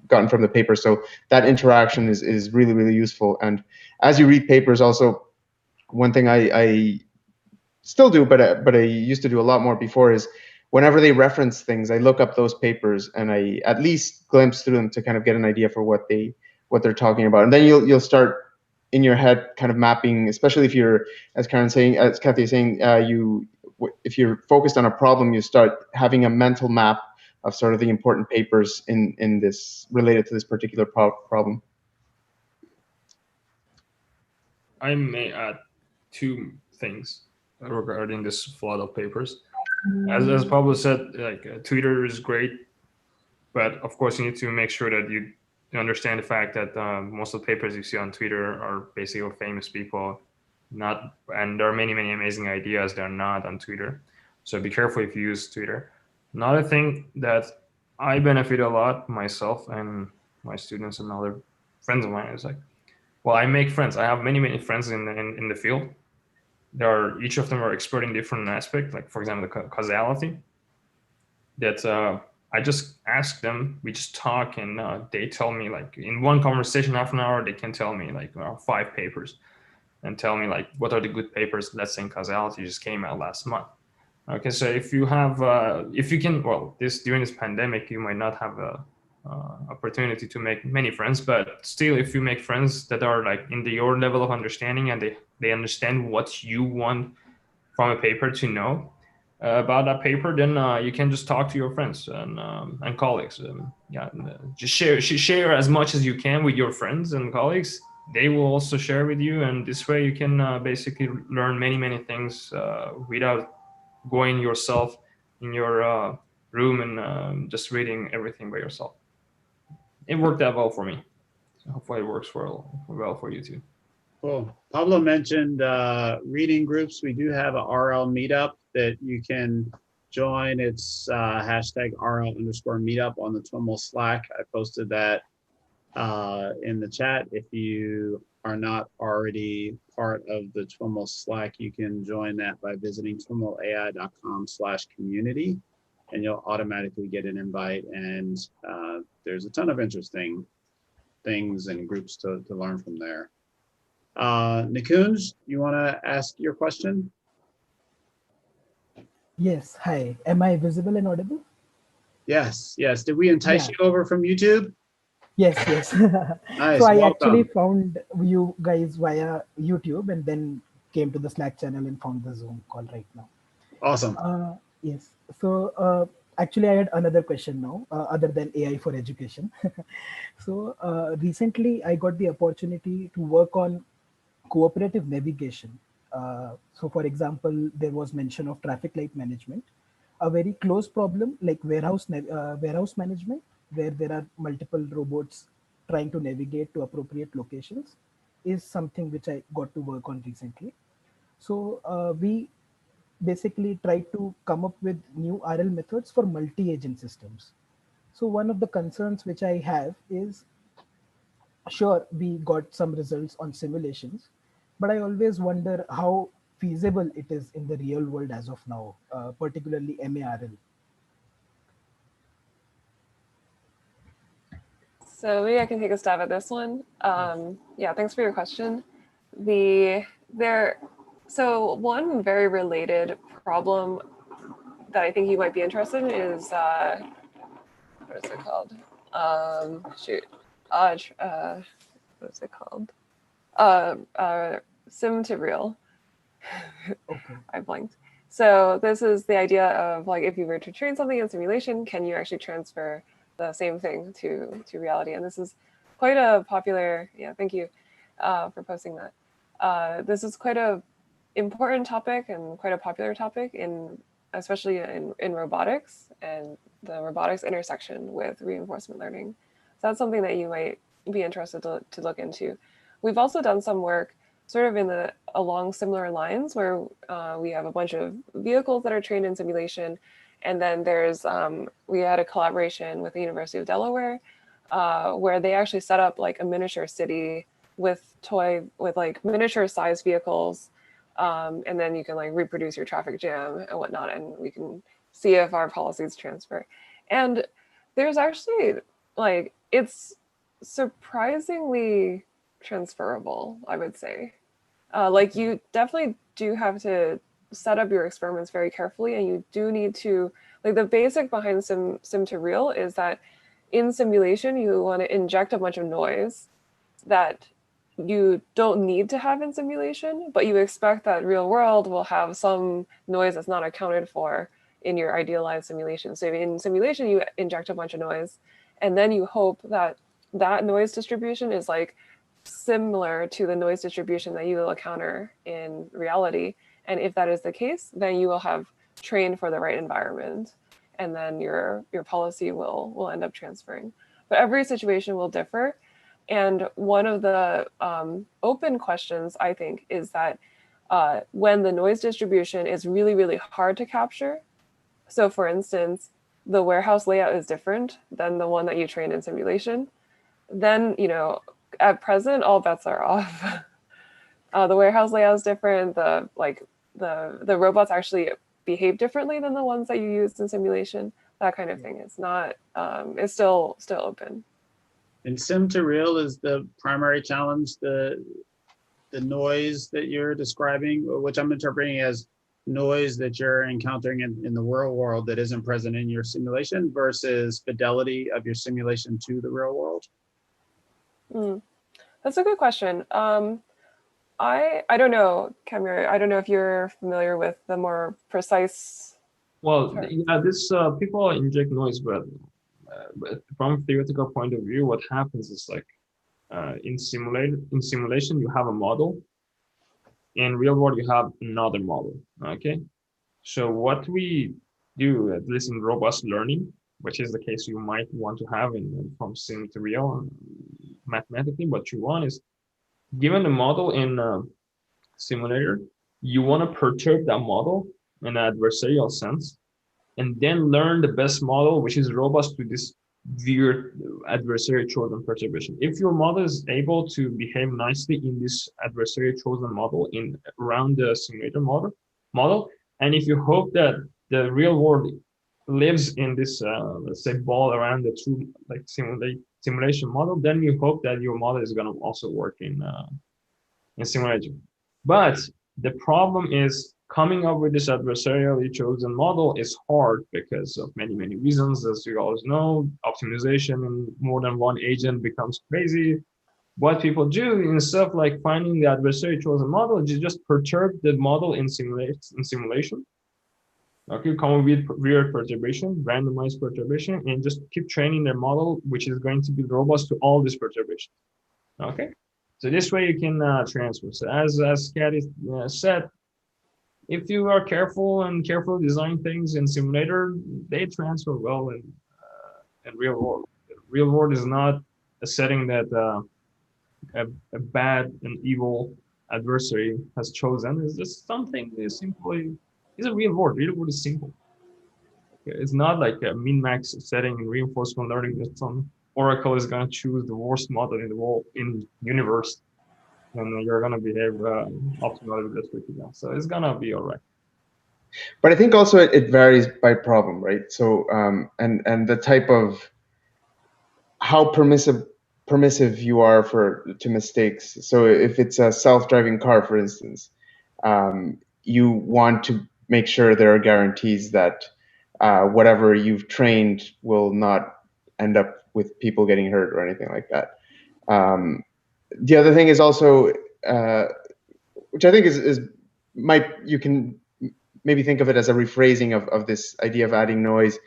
gotten from the paper. So that interaction is really, really useful. And as you read papers, also, one thing I still do, but I used to do a lot more before, is whenever they reference things, I look up those papers and I at least glimpse through them to kind of get an idea for what they're talking about. And then you'll start in your head kind of mapping, especially if you're, as Kathy is saying, if you're focused on a problem, you start having a mental map of sort of the important papers in this, related to this particular problem. I may add two things regarding this flood of papers. As Pablo said, like Twitter is great, but of course you need to make sure that you understand the fact that most of the papers you see on Twitter are basically famous people, and there are many amazing ideas that are not on Twitter. So be careful if you use Twitter. Another thing that I benefit a lot myself and my students and other friends of mine is like, well, I make friends. I have many friends in the field. Each of them are expert in different aspects. Like, for example, the causality. That I just ask them. We just talk, and they tell me, like, in one conversation, half an hour, they can tell me like 5 papers, and tell me like what are the good papers. Let's say in causality just came out last month. Okay, so if you have, if you can, well, during this pandemic, you might not have a opportunity to make many friends, but still, if you make friends that are like in your level of understanding, and they understand what you want from a paper to know about that paper, then you can just talk to your friends and colleagues. Just share as much as you can with your friends and colleagues. They will also share with you, and this way you can basically learn many things without going yourself in your room and just reading everything by yourself. It worked out well for me. So hopefully it works well for you too. Cool. Pablo mentioned reading groups. We do have a RL meetup that you can join. It's hashtag RL_meetup on the TWiML Slack. I posted that in the chat. If you are not already part of the TWiML Slack, you can join that by visiting twimlai.com/community, and you'll automatically get an invite. And there's a ton of interesting things and groups to learn from there. Nikunj, you want to ask your question? Yes, hi. Am I visible and audible? Yes. Did we entice you over from YouTube? Yes. Nice. So I Welcome. actually found you guys via YouTube, and then came to the Slack channel and found the Zoom call right now. Awesome. Yes. So actually, I had another question now, other than AI for education. So recently, I got the opportunity to work on cooperative navigation. So for example, there was mention of traffic light management, a very close problem like warehouse management, where there are multiple robots trying to navigate to appropriate locations, is something which I got to work on recently. So we basically tried to come up with new RL methods for multi-agent systems. So one of the concerns which I have is, sure, we got some results on simulations, but I always wonder how feasible it is in the real world as of now, particularly MARL. So maybe I can take a stab at this one. Yeah, thanks for your question. There So one very related problem that I think you might be interested in is, what is it called? Shoot. What is it called? Sim to real. Okay. I blanked. So this is the idea of like, if you were to train something in simulation, can you actually transfer the same thing to reality? And this is quite a popular, yeah, thank you for posting that. This is quite a important topic and quite a popular topic especially in robotics and the robotics intersection with reinforcement learning. So that's something that you might be interested to look into. We've also done some work sort of along similar lines where we have a bunch of vehicles that are trained in simulation. And then we had a collaboration with the University of Delaware where they actually set up like a miniature city with like miniature sized vehicles. And then you can like reproduce your traffic jam and whatnot, and we can see if our policies transfer. And there's actually like, it's surprisingly transferable, I would say. Like you definitely do have to set up your experiments very carefully, and you do need to, like the basic behind sim to real is that in simulation, you want to inject a bunch of noise that you don't need to have in simulation, but you expect that real world will have some noise that's not accounted for in your idealized simulation. So in simulation, you inject a bunch of noise, and then you hope that that noise distribution is like similar to the noise distribution that you will encounter in reality. And if that is the case, then you will have trained for the right environment, and then your policy will end up transferring. But every situation will differ. And one of the open questions, I think, is that when the noise distribution is really, really hard to capture. So for instance, the warehouse layout is different than the one that you trained in simulation. Then, at present, all bets are off. The warehouse layout is different. The robots actually behave differently than the ones that you used in simulation. That kind of thing. It's not. It's still open. And sim to real is the primary challenge, the noise that you're describing, which I'm interpreting as noise that you're encountering in the real world that isn't present in your simulation versus fidelity of your simulation to the real world? That's a good question. I don't know, Camille. I don't know if you're familiar with the more precise. Well, yeah, this people inject noise, but from a theoretical point of view, what happens is like in simulation you have a model. In real world you have another model. Okay, so what we do, at least in robust learning, which is the case you might want to have from sim to real mathematically, what you want is, given the model in simulator, you want to perturb that model in an adversarial sense, and then learn the best model, which is robust to this weird adversary chosen perturbation. If your model is able to behave nicely in this adversary chosen model around the simulator model, and if you hope that the real world lives in this, let's say, ball around the true like simulation model, then you hope that your model is going to also work in simulation. But the problem is coming up with this adversarially chosen model is hard because of many, many reasons. As you always know, optimization in more than one agent becomes crazy. What people do, instead of like finding the adversary chosen model, you just perturb the model in simulation. Okay, come up with weird perturbation, randomized perturbation, and just keep training their model, which is going to be robust to all these perturbations. Okay, so this way you can transfer. So as Caddy said, if you are careful and carefully design things in simulator, they transfer well in real world. Real world is not a setting that a bad and evil adversary has chosen. It's just something that simply is a real world. Real world is simple. Okay? It's not like a min-max setting in reinforcement learning that some Oracle is going to choose the worst model in the world in universe, and you're going to behave optimally with this with. So it's going to be all right. But I think also it varies by problem, right? So and the type of how permissive you are to mistakes. So if it's a self-driving car, for instance, you want to make sure there are guarantees that whatever you've trained will not end up with people getting hurt or anything like that. The other thing is also, which I think you can maybe think of it as a rephrasing of this idea of adding noise.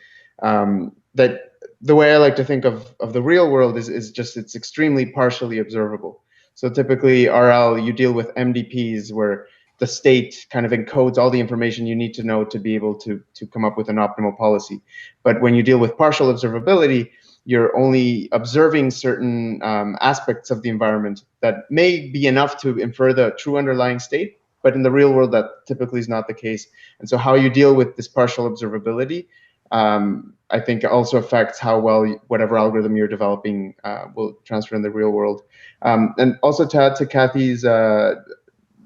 That the way I like to think of the real world is just it's extremely partially observable. So typically RL, you deal with MDPs where the state kind of encodes all the information you need to know to be able to come up with an optimal policy. But when you deal with partial observability, you're only observing certain aspects of the environment that may be enough to infer the true underlying state, but in the real world, that typically is not the case. And so how you deal with this partial observability, I think also affects how well whatever algorithm you're developing will transfer in the real world. And also to add to Kathy's,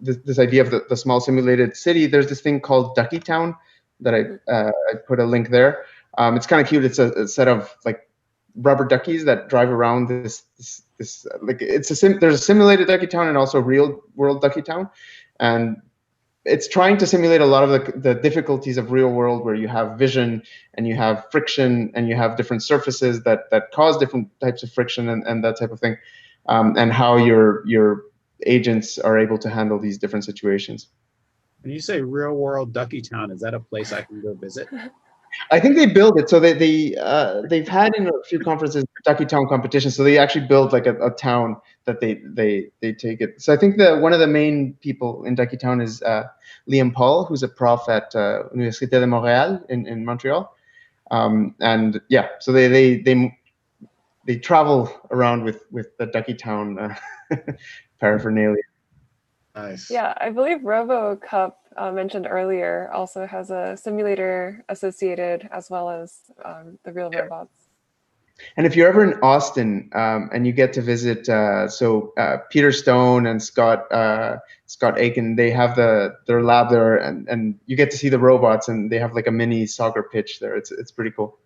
this idea of the small simulated city, there's this thing called Ducky Town that I put a link there. It's kind of cute. It's a set of like rubber duckies that drive around this like there's a simulated Ducky Town and also real world Ducky Town, and it's trying to simulate a lot of the difficulties of real world where you have vision and you have friction and you have different surfaces that cause different types of friction and that type of thing, and how your agents are able to handle these different situations. When you say real world Ducky Town, is that a place I can go visit? I think they build it. So they've had in a few conferences Ducky Town competitions. So they actually build like a town that they take it. So I think one of the main people in Ducky Town is Liam Paul, who's a prof at Université de Montréal in Montreal. And yeah, so they travel around with the Ducky Town paraphernalia. Nice. Yeah, I believe RoboCup mentioned earlier also has a simulator associated as well as the real robots. And if you're ever in Austin and you get to visit, Peter Stone and Scott Aiken, they have their lab there, and you get to see the robots, and they have like a mini soccer pitch there. It's pretty cool.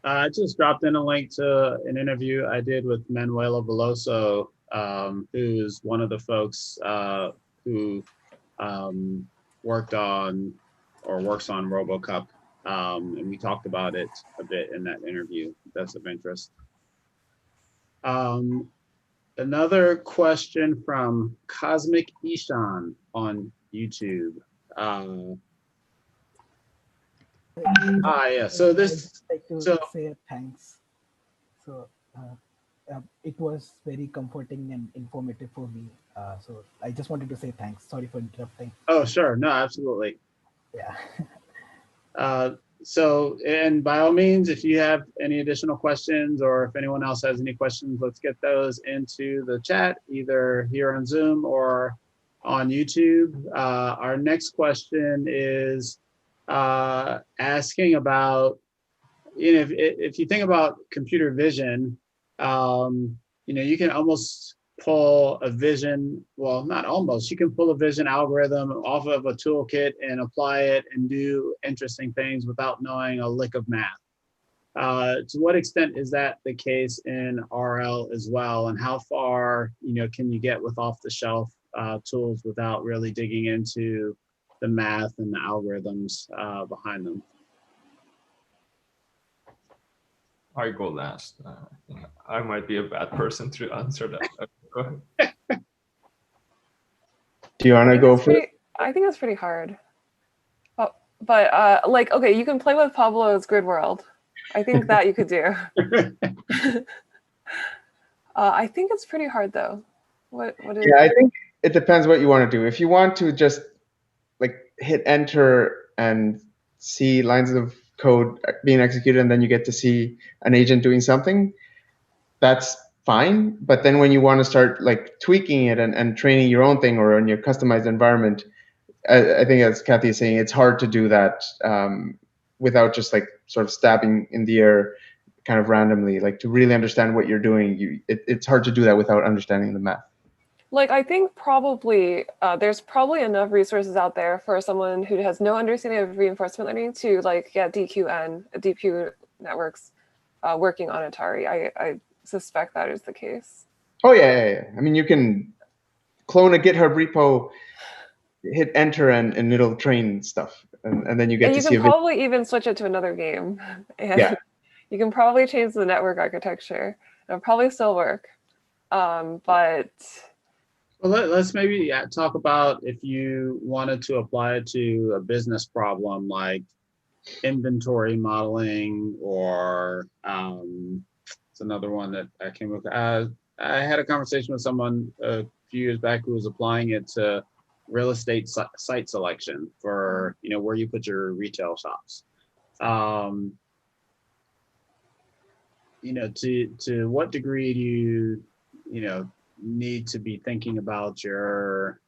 I just dropped in a link to an interview I did with Manuela Veloso, who's one of the folks who works on RoboCup, and we talked about it a bit in that interview. If that's of interest. Another question from Cosmic Ishan on YouTube. Yeah. So this. I'd like to say thanks. So it was very comforting and informative for me. So I just wanted to say thanks. Sorry for interrupting. Oh, sure. No, absolutely. Yeah. So, and by all means, if you have any additional questions or if anyone else has any questions, let's get those into the chat, either here on Zoom or on YouTube. Our next question is asking about, if you think about computer vision, you can almost pull a vision, well, not almost, you can pull a vision algorithm off of a toolkit and apply it and do interesting things without knowing a lick of math. To what extent is that the case in RL as well? And how far, can you get with off-the-shelf tools without really digging into the math and the algorithms behind them? I go last. I might be a bad person to answer that. Go ahead. Do you want to go first? I think it's pretty hard. But okay, you can play with Pablo's grid world. I think that you could do. I think it's pretty hard though. What is? Yeah, I think it depends what you want to do. If you want to just like hit enter and see lines of code being executed, and then you get to see an agent doing something, that's fine. But then when you want to start like tweaking it and training your own thing or in your customized environment, I think as Kathy is saying, it's hard to do that without just like sort of stabbing in the air kind of randomly. Like to really understand what you're doing, it's hard to do that without understanding the math. Like, I think probably there's probably enough resources out there for someone who has no understanding of reinforcement learning to like get DQ networks working on Atari. I suspect that is the case. Oh yeah. I mean, you can clone a GitHub repo hit enter and it'll train stuff, and then you get And to you see can a video. probably even switch it to another game. And Yeah. you can probably change the network architecture. It'll probably still work. But well, let's maybe talk about if you wanted to apply it to a business problem like inventory modeling, or it's another one that I came up with. I had a conversation with someone a few years back who was applying it to real estate site selection for, you know, where you put your retail shops. You know, to what degree do you, you know, need to be thinking about your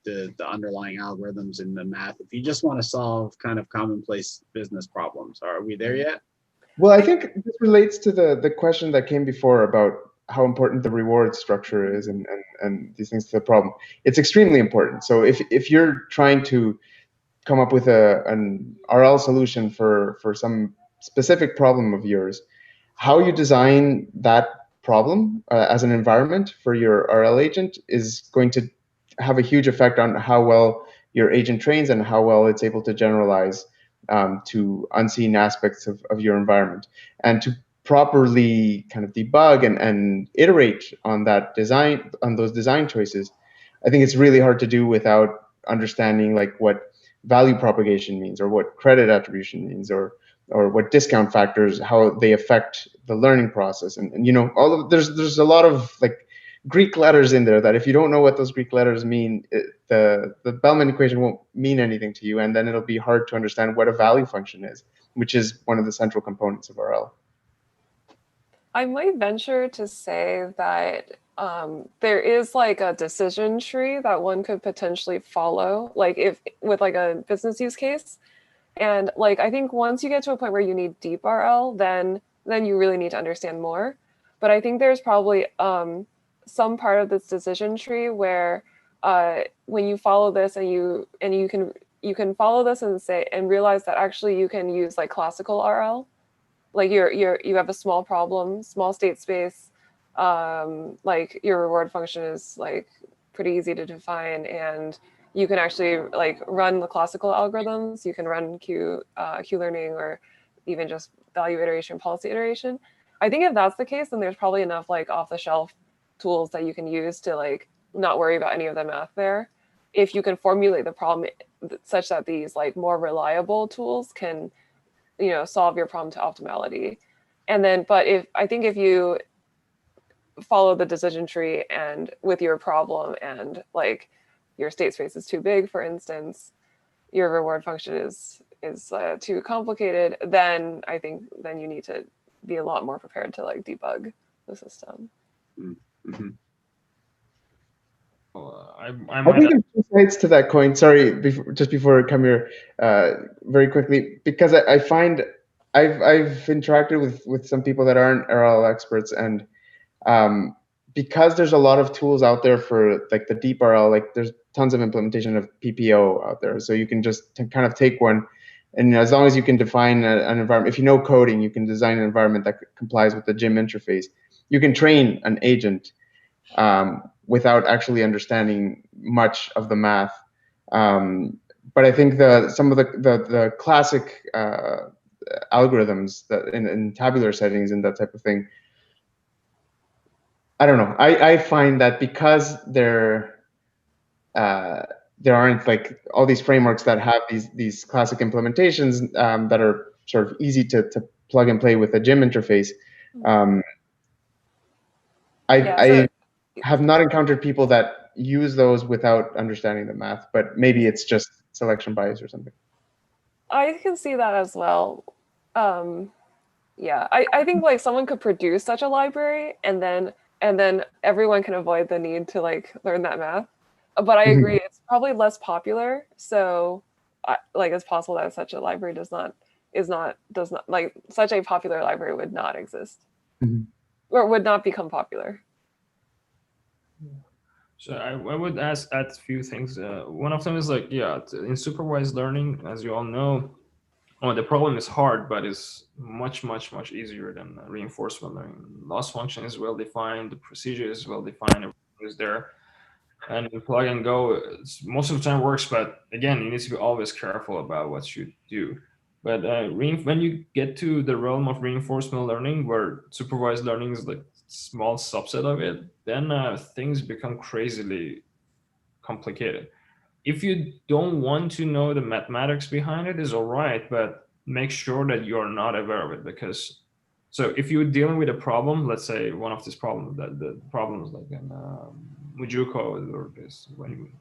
the underlying algorithms in the math if you just want to solve kind of commonplace business problems? Are we there yet? Well, I think this relates to the question that came before about how important the reward structure is and these things to the problem. It's extremely important. So if you're trying to come up with an RL solution for some specific problem of yours, how you design that problem as an environment for your RL agent is going to have a huge effect on how well your agent trains and how well it's able to generalize to unseen aspects of your environment. And to properly kind of debug and iterate on that design, on those design choices, I think it's really hard to do without understanding like what value propagation means, or what credit attribution means, or what discount factors, how they affect the learning process. And you know, all of there's a lot of like Greek letters in there that if you don't know what those Greek letters mean, the Bellman equation won't mean anything to you, and then it'll be hard to understand what a value function is, which is one of the central components of RL. I might venture to say that there is like a decision tree that one could potentially follow, like if with like a business use case. And like I think once you get to a point where you need deep RL, then you really need to understand more. But I think there's probably some part of this decision tree where when you follow this and you can follow this and say and realize that actually you can use like classical RL. Like you have a small problem, small state space, like your reward function is like pretty easy to define, and you can actually like run the classical algorithms. You can run Q learning, or even just value iteration, policy iteration. I think if that's the case, then there's probably enough like off the shelf tools that you can use to like not worry about any of the math there. If you can formulate the problem such that these like more reliable tools can, you know, solve your problem to optimality. And then, but if you follow the decision tree and with your problem and like your state space is too big, for instance, your reward function is too complicated, then I think then you need to be a lot more prepared to like debug the system. Mm-hmm. I think there's two sides to that coin. Sorry, just before I come here, very quickly, because I find I've interacted with some people that aren't RL experts, and because there's a lot of tools out there for like the deep RL, like there's tons of implementation of PPO out there, so you can just kind of take one, and as long as you can define an environment, if you know coding, you can design an environment that complies with the GIM interface. You can train an agent without actually understanding much of the math. But I think some of the classic algorithms that in tabular settings and that type of thing, I don't know. I find that because there aren't like all these frameworks that have these classic implementations that are sort of easy to plug and play with a GIM interface. I have not encountered people that use those without understanding the math, but maybe it's just selection bias or something. I can see that as well. Yeah, I think like someone could produce such a library and then everyone can avoid the need to like learn that math. But I agree, it's probably less popular. So like it's possible that such a library does not like such a popular library would not exist or would not become popular. So I would add a few things. One of them is like, yeah, in supervised learning, as you all know, the problem is hard, but it's much easier than reinforcement learning. Loss function is well defined, the procedure is well defined, everything is there. and plug and go most of the time works, but again, you need to be always careful about what you do. But when you get to the realm of reinforcement learning, where supervised learning is like small subset of it, then things become crazily complicated. If you don't want to know the mathematics behind it, is all right, but make sure that you're not aware of it. Because so if you're dealing with a problem, let's say one of these problems, that the problems like in Mujuko or this when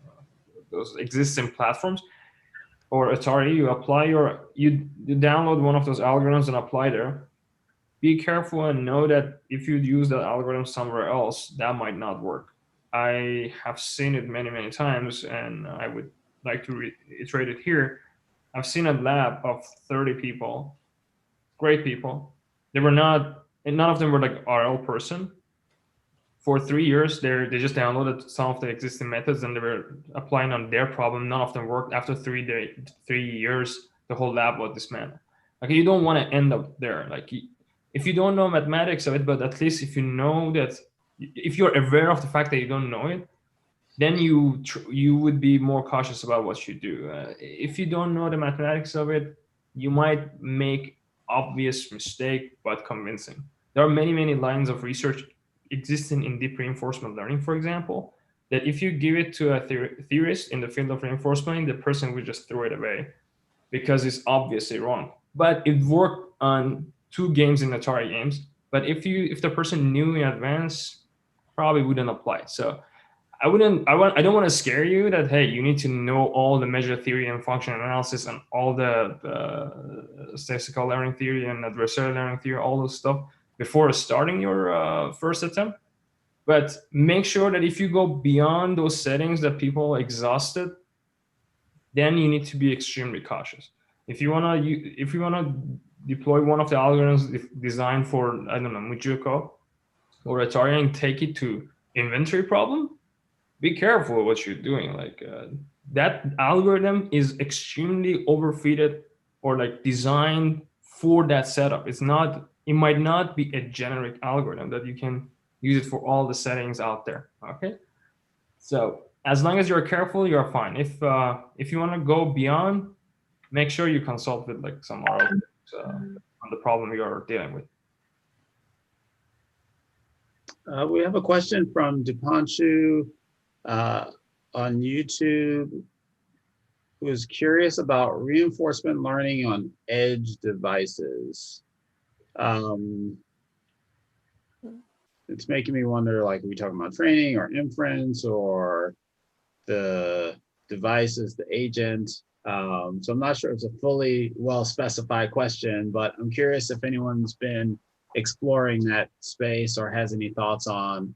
those existing platforms or Atari, you apply you download one of those algorithms and apply there. Be careful and know that if you use that algorithm somewhere else, that might not work. I have seen it many, many times, and I would like to reiterate it here. I've seen a lab of 30 people, great people. They were not, and none of them were like RL person. For 3 years, they just downloaded some of the existing methods and they were applying on their problem. None of them worked. After 3 years, the whole lab was dismantled. Okay, you don't want to end up there. Like, if you don't know mathematics of it, but at least if you know that, if you're aware of the fact that you don't know it, then you would be more cautious about what you do. If you don't know the mathematics of it, you might make obvious mistake but convincing. There are many, many lines of research existing in deep reinforcement learning, for example, that if you give it to a theorist in the field of reinforcement learning, the person would just throw it away because it's obviously wrong. But it worked on 2 games in Atari games. But if the person knew in advance, probably wouldn't apply. So I don't want to scare you that, hey, you need to know all the measure theory and function analysis and all the statistical learning theory and adversarial learning theory, all those stuff before starting your first attempt. But make sure that if you go beyond those settings that people exhausted, then you need to be extremely cautious. If you wanna deploy one of the algorithms designed for, I don't know, Mujuko or Atari and take it to inventory problem, be careful what you're doing. Like that algorithm is extremely overfitted or like designed for that setup. It might not be a generic algorithm that you can use it for all the settings out there. Okay, so as long as you're careful, you're fine. If you want to go beyond, make sure you consult with like some RL on the problem you're dealing with. We have a question from Dipanshu on YouTube, who is curious about reinforcement learning on edge devices. It's making me wonder, like, are we talking about training or inference or the devices, the agent? So I'm not sure it's a fully well-specified question, but I'm curious if anyone's been exploring that space or has any thoughts on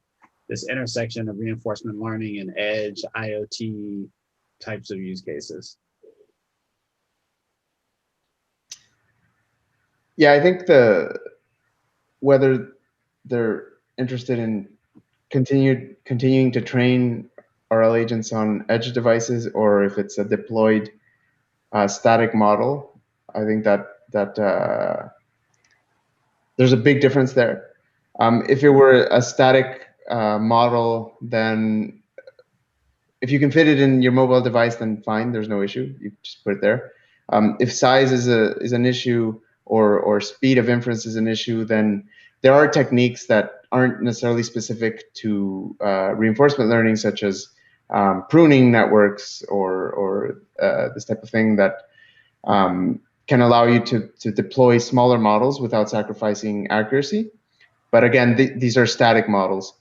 this intersection of reinforcement learning and edge IoT types of use cases. Yeah, I think whether they're interested in continuing to train RL agents on edge devices or if it's a deployed static model, I think that there's a big difference there. If it were a static model, then if you can fit it in your mobile device, then fine, there's no issue. You just put it there. If size is an issue or speed of inference is an issue, then there are techniques that aren't necessarily specific to reinforcement learning, such as pruning networks or this type of thing that can allow you to deploy smaller models without sacrificing accuracy. But again, these are static models.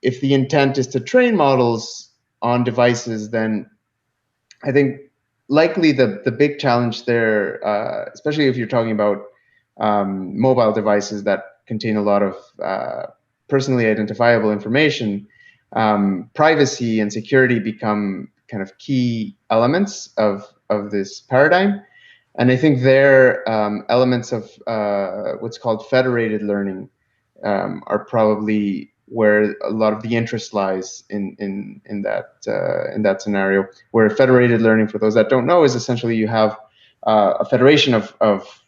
If the intent is to train models on devices, then I think likely the big challenge there, especially if you're talking about mobile devices that contain a lot of personally identifiable information, privacy and security become kind of key elements of this paradigm. And I think there elements of what's called federated learning are probably where a lot of the interest lies in that scenario. Where federated learning, for those that don't know, is essentially you have a federation of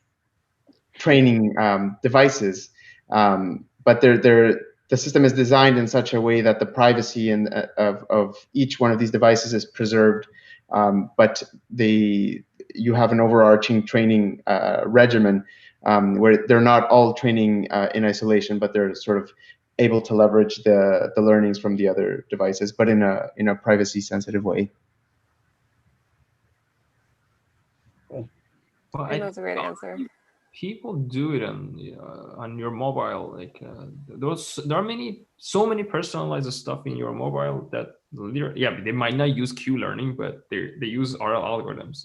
training devices, but they're the system is designed in such a way that the privacy of each one of these devices is preserved, but you have an overarching training regimen where they're not all training in isolation, but they're sort of able to leverage the learnings from the other devices, but in a privacy sensitive way. Well, I think that's a great answer. People do it on your mobile. Like there are so many personalized stuff in your mobile that yeah, they might not use Q learning, but they use RL algorithms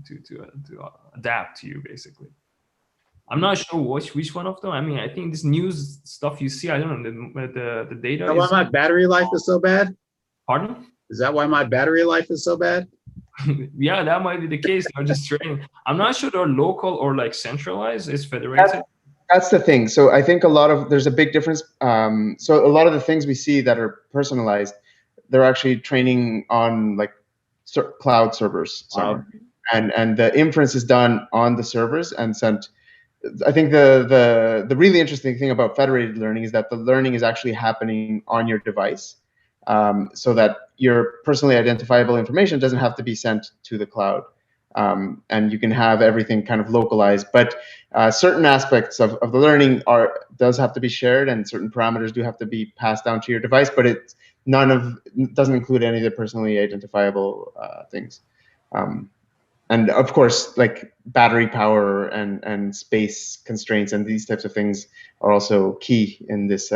to adapt to you basically. I'm not sure which one of them. I mean, I think this news stuff you see, I don't know, the data. Is that why my battery life is so bad? Pardon? Is that why my battery life is so bad? Yeah, that might be the case. They're just training. I'm not sure they're local or like centralized. It's federated. That's the thing. So I think there's a big difference. So a lot of the things we see that are personalized, they're actually training on like cloud servers somewhere. And the inference is done on the servers and sent. I think the really interesting thing about federated learning is that the learning is actually happening on your device, so that your personally identifiable information doesn't have to be sent to the cloud, and you can have everything kind of localized. But certain aspects of the learning does have to be shared, and certain parameters do have to be passed down to your device. But it doesn't include any of the personally identifiable things. And of course, like battery power and space constraints and these types of things are also key in this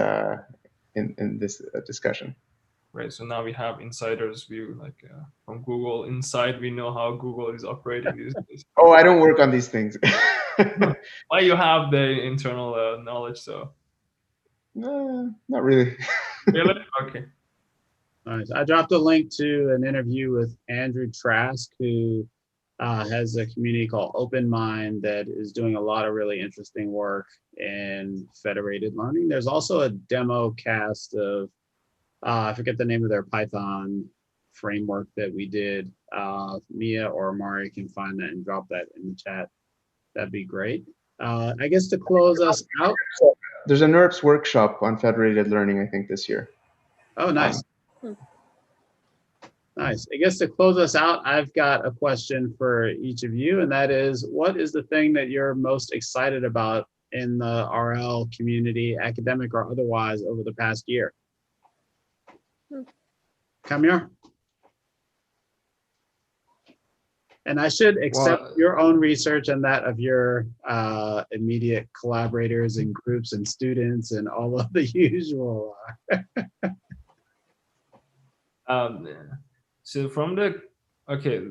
discussion. Right. So now we have insider's view, like from Google Inside. We know how Google is operating these days. Oh, I don't work on these things. Why you have the internal knowledge, so? No, not really. Really? Okay. Nice. I dropped a link to an interview with Andrew Trask, who has a community called Open Mind that is doing a lot of really interesting work in federated learning. There's also a demo cast of, I forget the name of their Python framework that we did. Mia or Mari can find that and drop that in the chat. That'd be great. I guess to close us out. There's a NERPS workshop on federated learning, I think, this year. Oh, nice. Nice. I guess to close us out, I've got a question for each of you, and that is, what is the thing that you're most excited about in the RL community, academic or otherwise, over the past year? Kamir? And I should accept your own research and that of your immediate collaborators and groups and students and all of the usual. So from the, okay,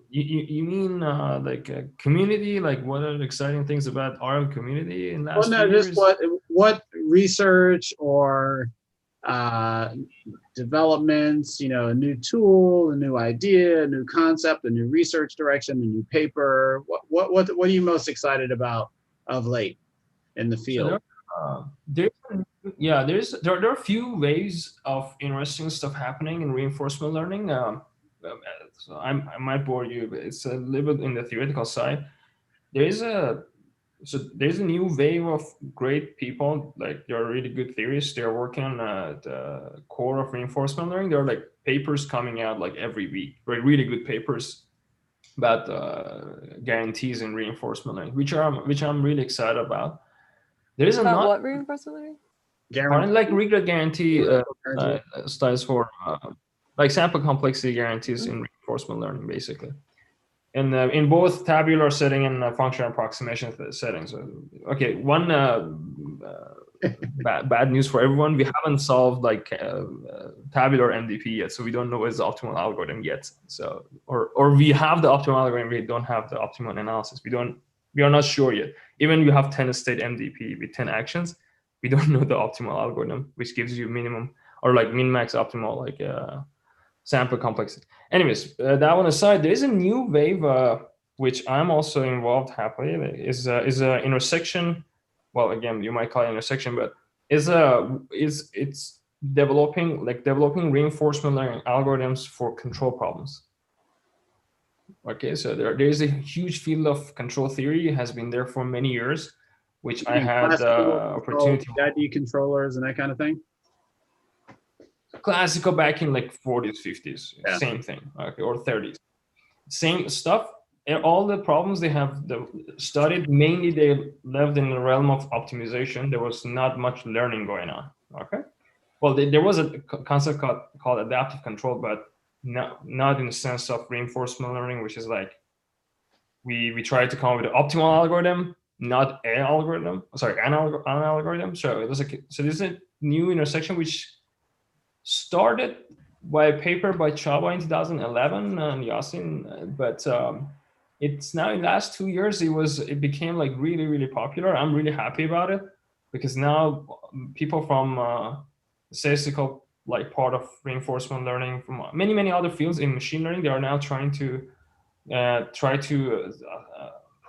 you mean like a community? Like what are the exciting things about our community in last Well, no, years? just what research or developments, you know, a new tool, a new idea, a new concept, a new research direction, a new paper. What are you most excited about of late in the field? So there are a few ways of interesting stuff happening in reinforcement learning. So I might bore you, but it's a little bit in the theoretical side. There's a new wave of great people, like they're really good theorists. They're working on the core of reinforcement learning. There are like papers coming out like every week, right? Really good papers about guarantees in reinforcement learning, which I'm really excited about. There is about what reinforcement learning? Guarantee. Like regret guarantee stands for like sample complexity guarantees in reinforcement learning, basically. And in both tabular setting and functional approximation settings. Okay, one bad news for everyone: we haven't solved like tabular MDP yet, so we don't know what's the optimal algorithm yet. So, or we have the optimal algorithm, we don't have the optimal analysis. We are not sure yet. Even if you have 10-state MDP with 10 actions, we don't know the optimal algorithm, which gives you minimum or like min-max optimal like sample complexity. Anyways, that one aside, there is a new wave which I'm also involved happily. Is a intersection. Well, again, you might call it intersection, but it's developing reinforcement learning algorithms for control problems. Okay, so there is a huge field of control theory, has been there for many years, which I had the opportunity. ID controllers and that kind of thing. Classical back in like 40s, 50s, Yeah. same thing, okay, or 30s, same stuff. And all the problems they have studied, mainly they lived in the realm of optimization. There was not much learning going on. Okay, well, there was a concept called adaptive control, but not in the sense of reinforcement learning, which is like we try to come up with an optimal algorithm, not an algorithm. Sorry, an algorithm. So it was so this is a new intersection which started by a paper by Chaba in 2011 and Yasin, but it's now in the last 2 years it became like really, really popular. I'm really happy about it because now people from statistical like part of reinforcement learning from many other fields in machine learning, they are now trying to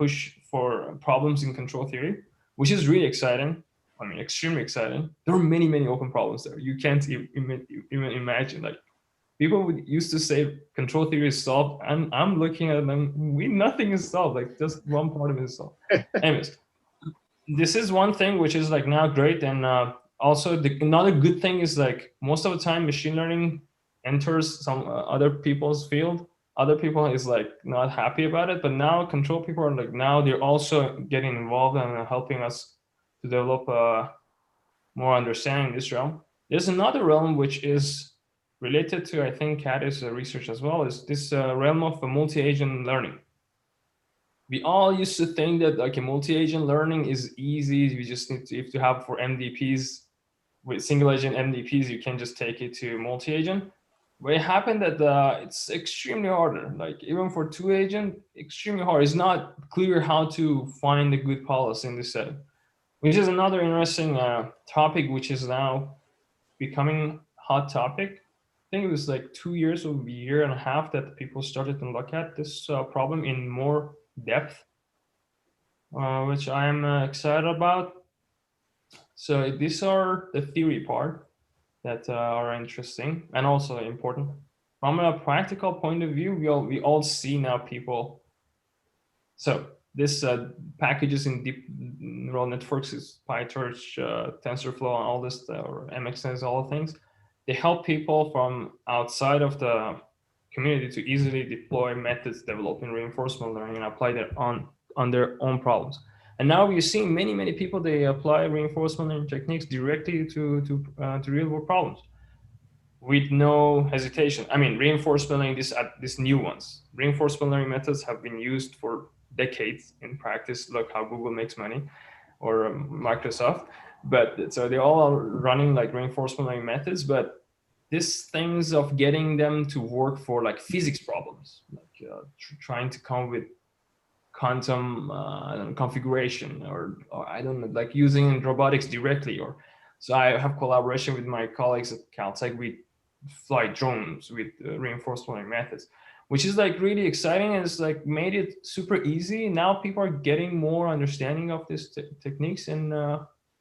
push for problems in control theory, which is really exciting. I mean, extremely exciting. There are many open problems there. You can't even imagine. Like people used to say control theory is solved, and I'm looking at them. Nothing is solved. Like just one part of it is solved. Anyways, this is one thing which is like now great, and also another good thing is like most of the time machine learning enters some other people's field. Other people is like not happy about it, but now control people are like now they're also getting involved and helping us to develop more understanding in this realm. There's another realm which is related to, I think, Kat's research as well, is this realm of multi-agent learning. We all used to think that like a multi-agent learning is easy. You just need to, if you have for MDPs, with single agent MDPs, you can just take it to multi-agent. But it happened that it's extremely harder. Like even for 2-agent, extremely hard. It's not clear how to find a good policy in this setting, which is another interesting topic, which is now becoming hot topic. I think it was like 2 years or a year and a half that people started to look at this problem in more depth, which I'm excited about. So these are the theory part that are interesting and also important. From a practical point of view, we all see now people. So this packages in deep neural networks is PyTorch, TensorFlow, and all this, or MXNet, all the things. They help people from outside of the community to easily deploy methods developed in reinforcement learning and apply them on their own problems. And now we're seeing many people, they apply reinforcement learning techniques directly to real world problems with no hesitation. I mean, reinforcement learning, these new ones. Reinforcement learning methods have been used for decades in practice. Look how Google makes money, or Microsoft. But so they all are running like reinforcement learning methods, but these things of getting them to work for like physics problems, like trying to come with quantum configuration, or I don't know, like using robotics directly. Or so I have collaboration with my colleagues at Caltech. We fly drones with reinforcement learning methods, which is like really exciting, and it's like made it super easy. Now people are getting more understanding of these techniques, and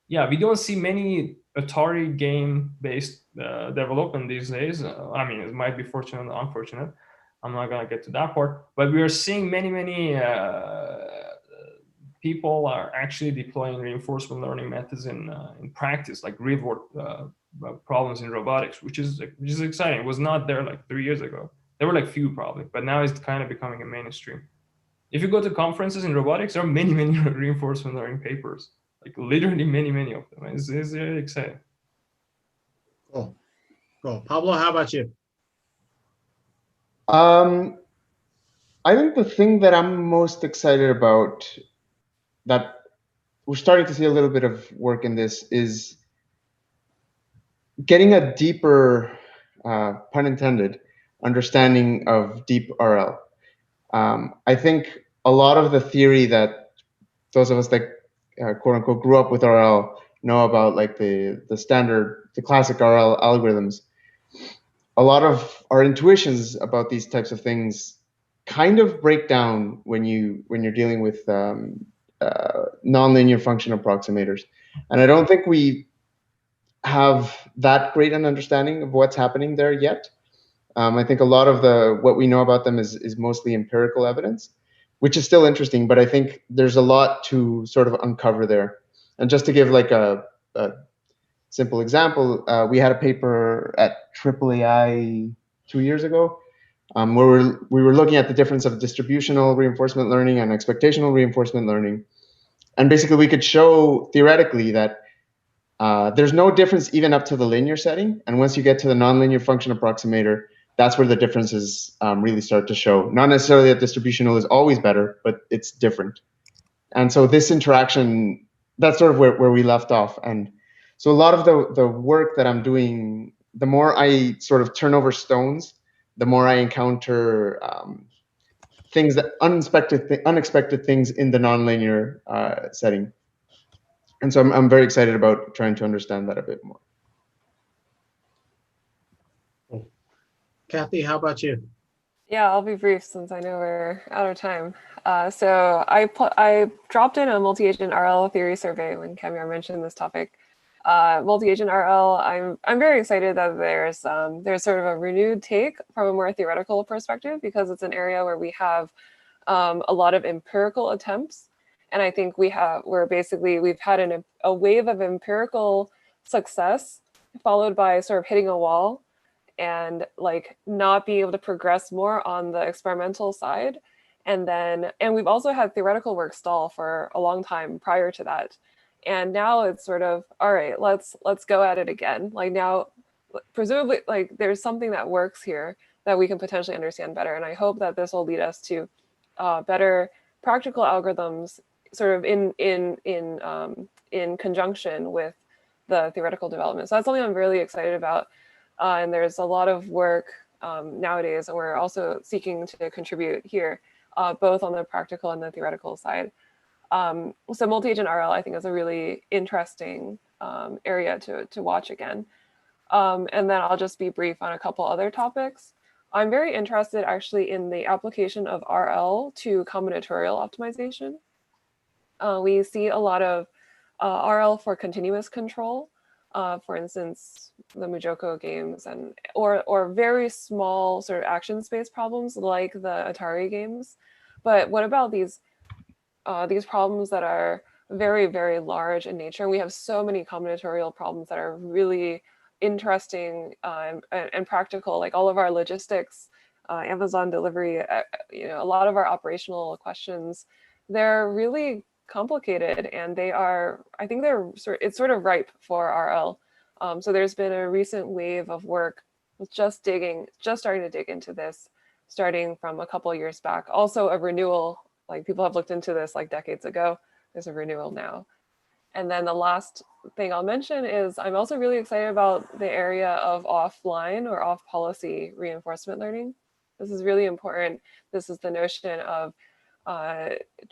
yeah, we don't see many Atari game based development these days. I mean, it might be fortunate or unfortunate. I'm not gonna get to that part, but we are seeing many people are actually deploying reinforcement learning methods in practice, like real world problems in robotics, which is exciting. It was not there like 3 years ago. There were like few probably, but now it's kind of becoming a mainstream. If you go to conferences in robotics, there are many reinforcement learning papers, like literally many of them. It's really exciting. Cool. Pablo, how about you? I think the thing that I'm most excited about, that we're starting to see a little bit of work in this, is getting a deeper, pun intended, understanding of deep RL. I think a lot of the theory that those of us that quote unquote grew up with RL know about, like the classic RL algorithms, a lot of our intuitions about these types of things kind of break down when you're dealing with nonlinear function approximators. And I don't think we have that great an understanding of what's happening there yet. I think a lot of what we know about them is mostly empirical evidence, which is still interesting, but I think there's a lot to sort of uncover there. And just to give like a simple example, we had a paper at AAAI 2 years ago where we were looking at the difference of distributional reinforcement learning and expectational reinforcement learning. And basically, we could show theoretically that there's no difference even up to the linear setting. And once you get to the nonlinear function approximator, that's where the differences really start to show. Not necessarily that distributional is always better, but it's different. And so this interaction, that's sort of where we left off. And so a lot of the work that I'm doing, the more I sort of turn over stones, the more I encounter things that unexpected things in the nonlinear setting. And so I'm very excited about trying to understand that a bit more. Kathy, how about you? Yeah, I'll be brief since I know we're out of time. So I dropped in a multi-agent RL theory survey when Kamiar mentioned this topic. Multi-agent RL, I'm very excited that there's sort of a renewed take from a more theoretical perspective, because it's an area where we have a lot of empirical attempts, and I think we've had a wave of empirical success followed by sort of hitting a wall and like not being able to progress more on the experimental side. And we've also had theoretical work stall for a long time prior to that. And now it's sort of, all right, let's go at it again. Like now, presumably, like there's something that works here that we can potentially understand better. And I hope that this will lead us to better practical algorithms, sort of in conjunction with the theoretical development. So that's something I'm really excited about. And there's a lot of work nowadays, and we're also seeking to contribute here, both on the practical and the theoretical side. So multi-agent RL, I think, is a really interesting area to watch again. And then I'll just be brief on a couple other topics. I'm very interested actually in the application of RL to combinatorial optimization. We see a lot of RL for continuous control. For instance, the Mujoko games, or very small sort of action-based problems like the Atari games. But what about these problems that are very, very large in nature? And we have so many combinatorial problems that are really interesting and practical, like all of our logistics, Amazon delivery, a lot of our operational questions. They're really complicated, and I think it's sort of ripe for RL. So there's been a recent wave of work with just starting to dig into this, starting from a couple of years back. Also a renewal, like people have looked into this like decades ago. There's a renewal now. And then the last thing I'll mention is I'm also really excited about the area of offline or off policy reinforcement learning. This is really important. This is the notion of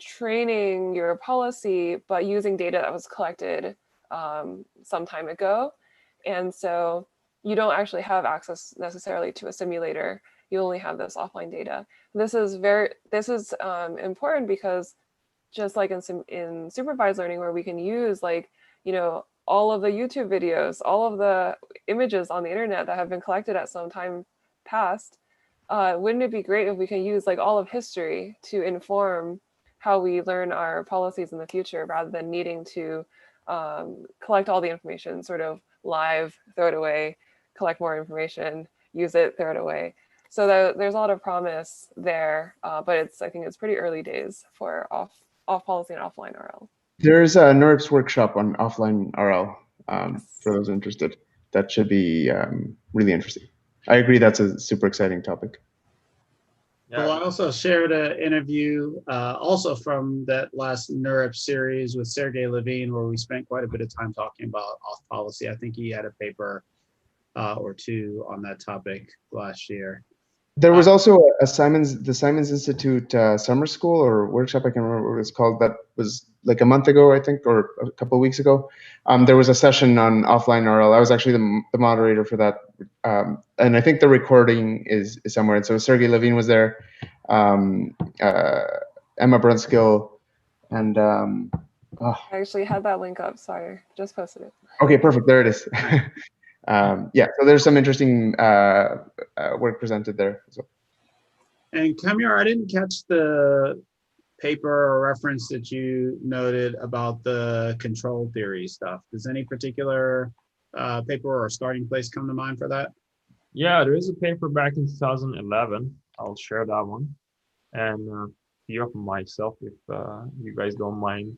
training your policy, but using data that was collected some time ago. And so you don't actually have access necessarily to a simulator. You only have this offline data. This is important because just like in supervised learning, where we can use all of the YouTube videos, all of the images on the internet that have been collected at some time past, wouldn't it be great if we can use like all of history to inform how we learn our policies in the future, rather than needing to collect all the information sort of live, throw it away, collect more information, use it, throw it away. So there's a lot of promise there, but I think it's pretty early days for off policy and offline RL. There's a NeurIPS workshop on offline RL for those interested. That should be really interesting. I agree, that's a super exciting topic. Well, I also shared an interview also from that last NeurIPS series with Sergey Levine, where we spent quite a bit of time talking about off policy. I think he had a paper or two on that topic last year. There was also the Simons Institute summer school or workshop, I can't remember what it was called, that was like a month ago, I think, or a couple of weeks ago. There was a session on offline RL. I was actually the moderator for that. And I think the recording is somewhere. And so Sergey Levine was there, Emma Brunskill, and I actually had that link up, sorry, just posted it. Okay, perfect, there it is. Yeah, so there's some interesting work presented there as well. And Kamiar, I didn't catch the paper or reference that you noted about the control theory stuff. Does any particular paper or starting place come to mind for that? Yeah, there is a paper back in 2011. I'll share that one. And a few of myself, if you guys don't mind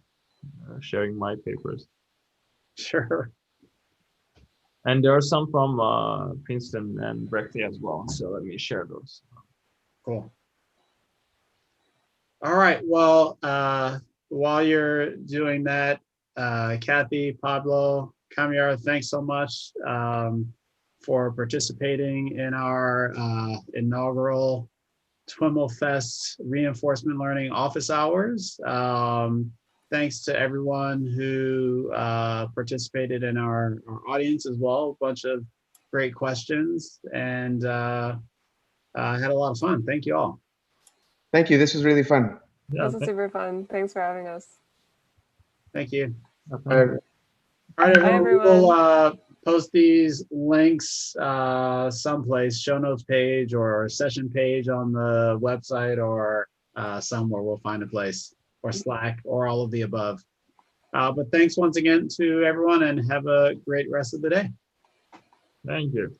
sharing my papers. Sure. And there are some from Princeton and Berkeley as well. So let me share those. Cool. All right. Well, while you're doing that, Kathy, Pablo, Kamiar, thanks so much for participating in our inaugural TWiML Fest Reinforcement Learning office hours. Thanks to everyone who participated in our audience as well. A bunch of great questions, and I had a lot of fun. Thank you all. Thank you. This was really fun. Yeah, This is super fun. Thanks for having us. Thank you. All right. All right, everyone. Bye, We'll post these links someplace, show notes page or session page on the website, or somewhere we'll find a place, or Slack, or all of the above. But thanks once again to everyone, and have a great rest of the day. Thank you.